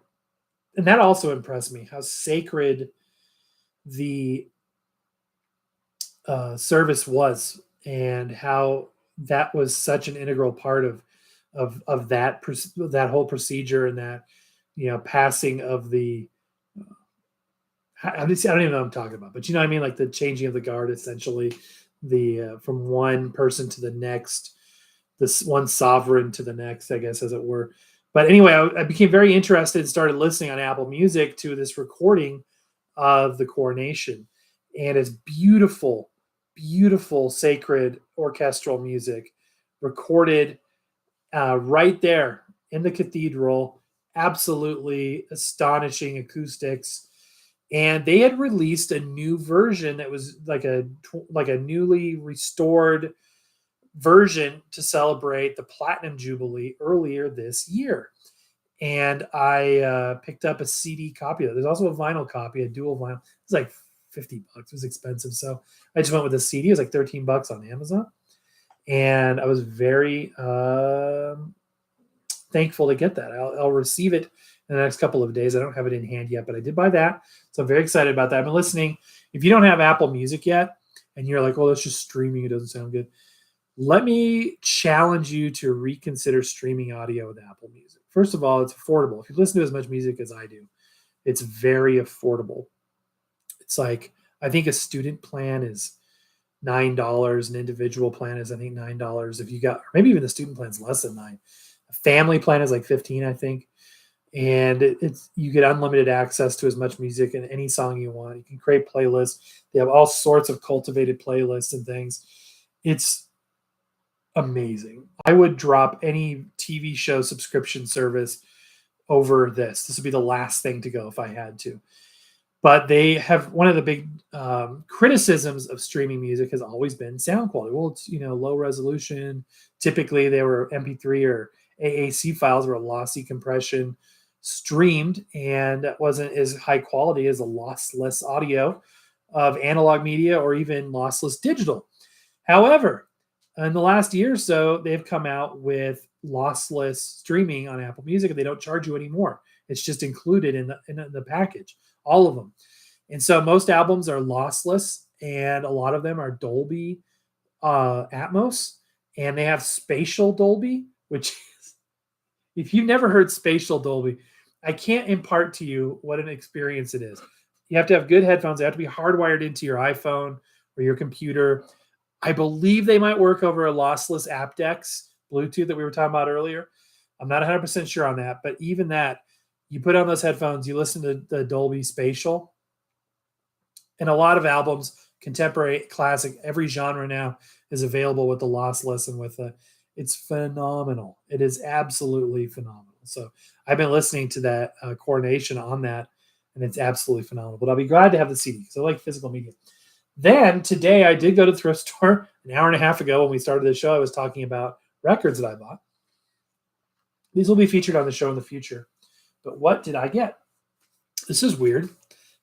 A: and that also impressed me how sacred the service was, and how that was such an integral part of that whole procedure, and that passing of the I don't even know what I'm talking about, but you know what I mean, like the changing of the guard, essentially, the from one person to the next, this one sovereign to the next, I guess, as it were. But anyway, I became very interested and started listening on Apple Music to this recording of the coronation, and it's beautiful, beautiful, sacred orchestral music recorded right there in the cathedral. Absolutely astonishing acoustics. And they had released a new version that was like a newly restored version to celebrate the Platinum Jubilee earlier this year. And I picked up a CD copy of it. There's also a vinyl copy, a dual vinyl. It's like $50. It was expensive. So I just went with a CD. It was like $13 on Amazon. And I was very thankful to get that. I'll receive it in the next couple of days. I don't have it in hand yet, but I did buy that. So I'm very excited about that. I've been listening. If you don't have Apple Music yet, and you're like, well, that's just streaming, it doesn't sound good, let me challenge you to reconsider streaming audio with Apple Music. First of all, it's affordable. If you listen to as much music as I do, it's very affordable. It's like, I think a student plan is $9. An individual plan is, I think, $9. If you got, or maybe even the student plan is less than $9. A family plan is like $15, I think. And it's you get unlimited access to as much music and any song you want. You can create playlists. They have all sorts of cultivated playlists and things. It's amazing. I would drop any TV show subscription service over this. This would be the last thing to go if I had to. But they have, one of the big criticisms of streaming music has always been sound quality. Well, it's low resolution. Typically, they were MP3 or AAC files were lossy compression streamed, and that wasn't as high quality as a lossless audio of analog media or even lossless digital. However, in the last year or so, they've come out with lossless streaming on Apple Music, and they don't charge you anymore. It's just included in the package, all of them. And so most albums are lossless, and a lot of them are Dolby Atmos, and they have spatial Dolby, which is, if you've never heard spatial Dolby, I can't impart to you what an experience it is. You have to have good headphones. They have to be hardwired into your iPhone or your computer. I believe they might work over a lossless aptX Bluetooth that we were talking about earlier. I'm not 100% sure on that, but even that, you put on those headphones, you listen to the Dolby Spatial, and a lot of albums, contemporary, classic, every genre now is available with the lossless and with it's phenomenal. It is absolutely phenomenal. So I've been listening to that coronation on that, and it's absolutely phenomenal. But I'll be glad to have the CD because I like physical media. Then today I did go to the thrift store an hour and a half ago when we started the show. I was talking about records that I bought. These will be featured on the show in the future. But what did I get? This is weird.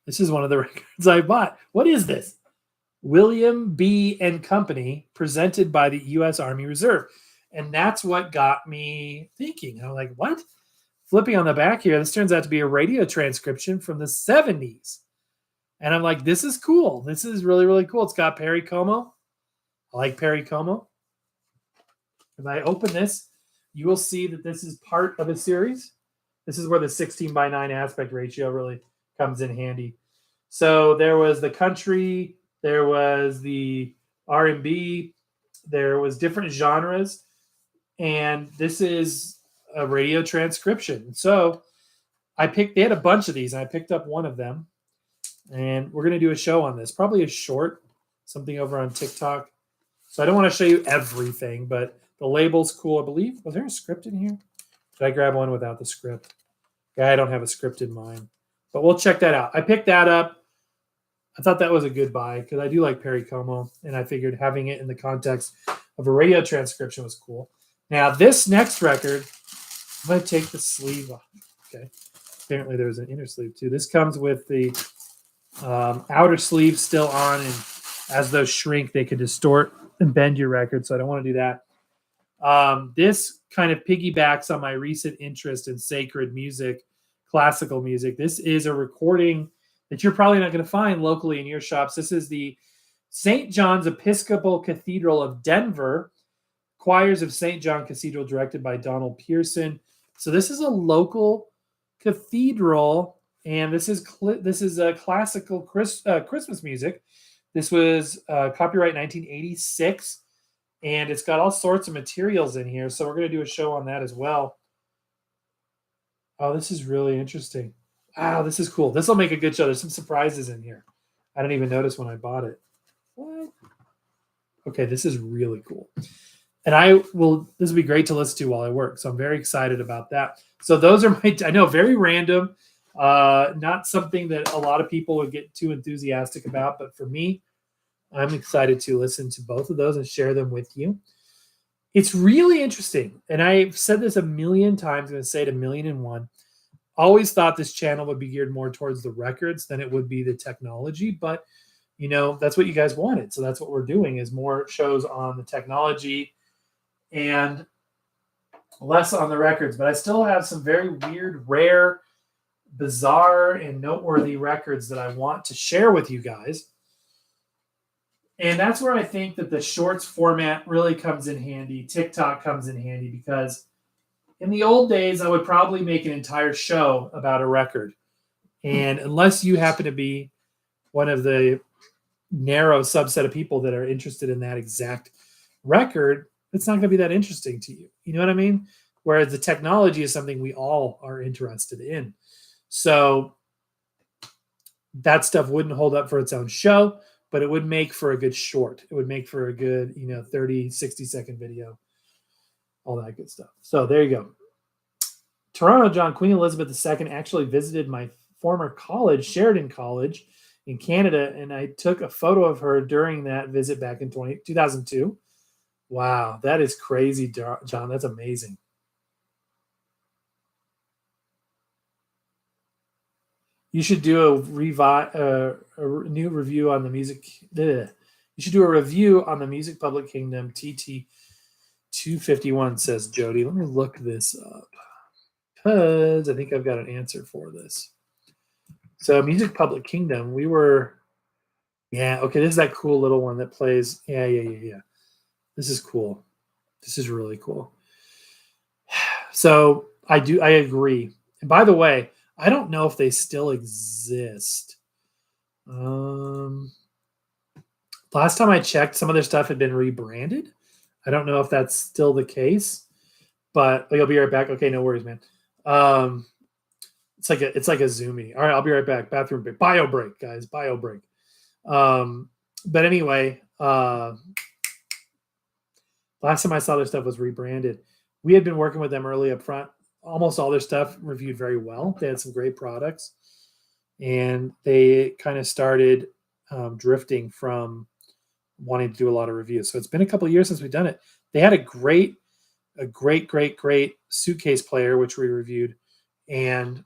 A: This is one of the records I bought. What is this? William B. and Company, presented by the U.S. Army Reserve. And that's what got me thinking. I'm like, what? Flipping on the back here, this turns out to be a radio transcription from the 70s. And I'm like, this is cool. This is really, really cool. It's got Perry Como. I like Perry Como. If I open this, you will see that this is part of a series. This is where the 16:9 aspect ratio really comes in handy. So there was the country, there was the R&B, there was different genres, and this is a radio transcription. So they had a bunch of these, and I picked up one of them, and we're going to do a show on this, probably a short, something over on TikTok. So I don't want to show you everything, but the label's cool, I believe. Was there a script in here? Did I grab one without the script? Yeah, I don't have a script in mind, but we'll check that out. I picked that up. I thought that was a good buy because I do like Perry Como, and I figured having it in the context of a radio transcription was cool. Now, this next record, I'm going to take the sleeve off. Okay. Apparently, there's an inner sleeve too. This comes with the outer sleeve still on, and as those shrink, they can distort and bend your record, so I don't want to do that. This kind of piggybacks on my recent interest in sacred music, classical music. This is a recording that you're probably not going to find locally in your shops. This is the St. John's Episcopal Cathedral of Denver, Choirs of St. John Cathedral, directed by Donald Pearson. So this is a local cathedral, and this is a classical Christmas music. This was copyright 1986. And it's got all sorts of materials in here. So we're going to do a show on that as well. Oh, this is really interesting. Wow, this is cool. This will make a good show. There's some surprises in here. I didn't even notice when I bought it. What? Okay, this is really cool. And this will be great to listen to while I work. So I'm very excited about that. So those are I know, very random. Not something that a lot of people would get too enthusiastic about. But for me, I'm excited to listen to both of those and share them with you. It's really interesting. And I've said this a million times. I'm going to say it 1,000,001. Always thought this channel would be geared more towards the records than it would be the technology. But, that's what you guys wanted. So that's what we're doing, is more shows on the technology and less on the records. But I still have some very weird, rare, bizarre, and noteworthy records that I want to share with you guys. And that's where I think that the shorts format really comes in handy. TikTok comes in handy because in the old days, I would probably make an entire show about a record. And unless you happen to be one of the narrow subset of people that are interested in that exact record, it's not going to be that interesting to you. You know what I mean? Whereas the technology is something we all are interested in. So that stuff wouldn't hold up for its own show, but it would make for a good short. It would make for a good, 30, 60-second video, all that good stuff. So there you go. Toronto John, Queen Elizabeth II actually visited my former college, Sheridan College in Canada, and I took a photo of her during that visit back in 2002. Wow, that is crazy, John. That's amazing. You should do a new review on the music. You should do a review on the Music Public Kingdom TT 251, says Jody. Let me look this up because I think I've got an answer for this. So Music Public Kingdom, okay, this is that cool little one that plays. Yeah. This is cool. This is really cool. So I agree. And by the way, I don't know if they still exist. Last time I checked, some of their stuff had been rebranded. I don't know if that's still the case, but you'll be right back. Okay, no worries, man. It's like a Zoomie. All right, I'll be right back. Bathroom break. Bio break, guys. Bio break. But anyway, last time I saw their stuff was rebranded. We had been working with them early up front. Almost all their stuff reviewed very well. They had some great products, and they kind of started drifting from wanting to do a lot of reviews. So it's been a couple of years since we've done it. They had a great suitcase player, which we reviewed, and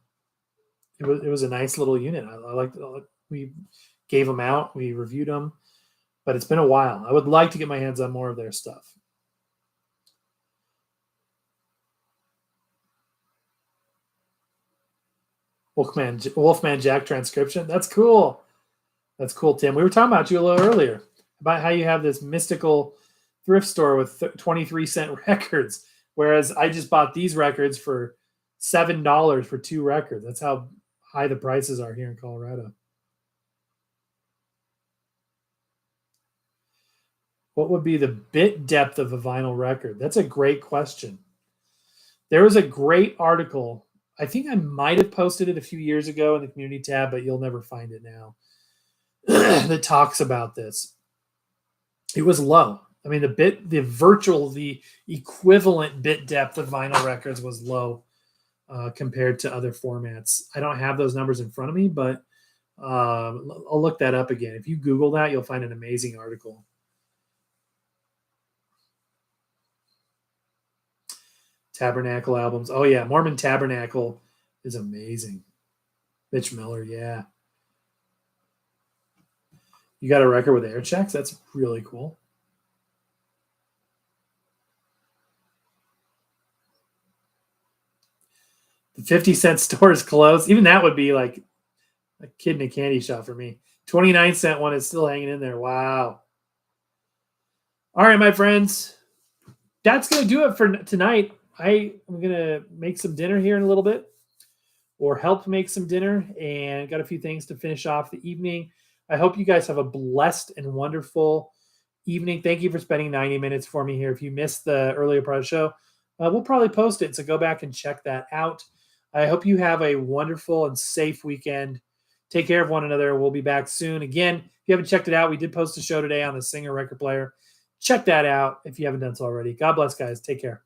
A: it was a nice little unit. I liked it. We gave them out. We reviewed them, but it's been a while. I would like to get my hands on more of their stuff. Wolfman Jack transcription. That's cool. That's cool, Tim. We were talking about you a little earlier about how you have this mystical thrift store with 23-cent records, whereas I just bought these records for $7 for 2 records. That's how high the prices are here in Colorado. What would be the bit depth of a vinyl record? That's a great question. There was a great article. I think I might have posted it a few years ago in the community tab, but you'll never find it now. That talks about this. It was low. I mean, the equivalent bit depth of vinyl records was low compared to other formats. I don't have those numbers in front of me, but I'll look that up again. If you Google that, you'll find an amazing article. Tabernacle albums. Oh yeah, Mormon Tabernacle is amazing. Mitch Miller, yeah. You got a record with air checks? That's really cool. The 50-cent store is closed. Even that would be like a kid in a candy shop for me. 29-cent one is still hanging in there. Wow. All right, my friends. That's going to do it for tonight. I'm going to make some dinner here in a little bit, or help make some dinner, and got a few things to finish off the evening. I hope you guys have a blessed and wonderful evening. Thank you for spending 90 minutes for me here. If you missed the earlier part of the show, we'll probably post it, so go back and check that out. I hope you have a wonderful and safe weekend. Take care of one another. We'll be back soon. Again, if you haven't checked it out, we did post a show today on the Singer record player. Check that out if you haven't done so already. God bless, guys. Take care.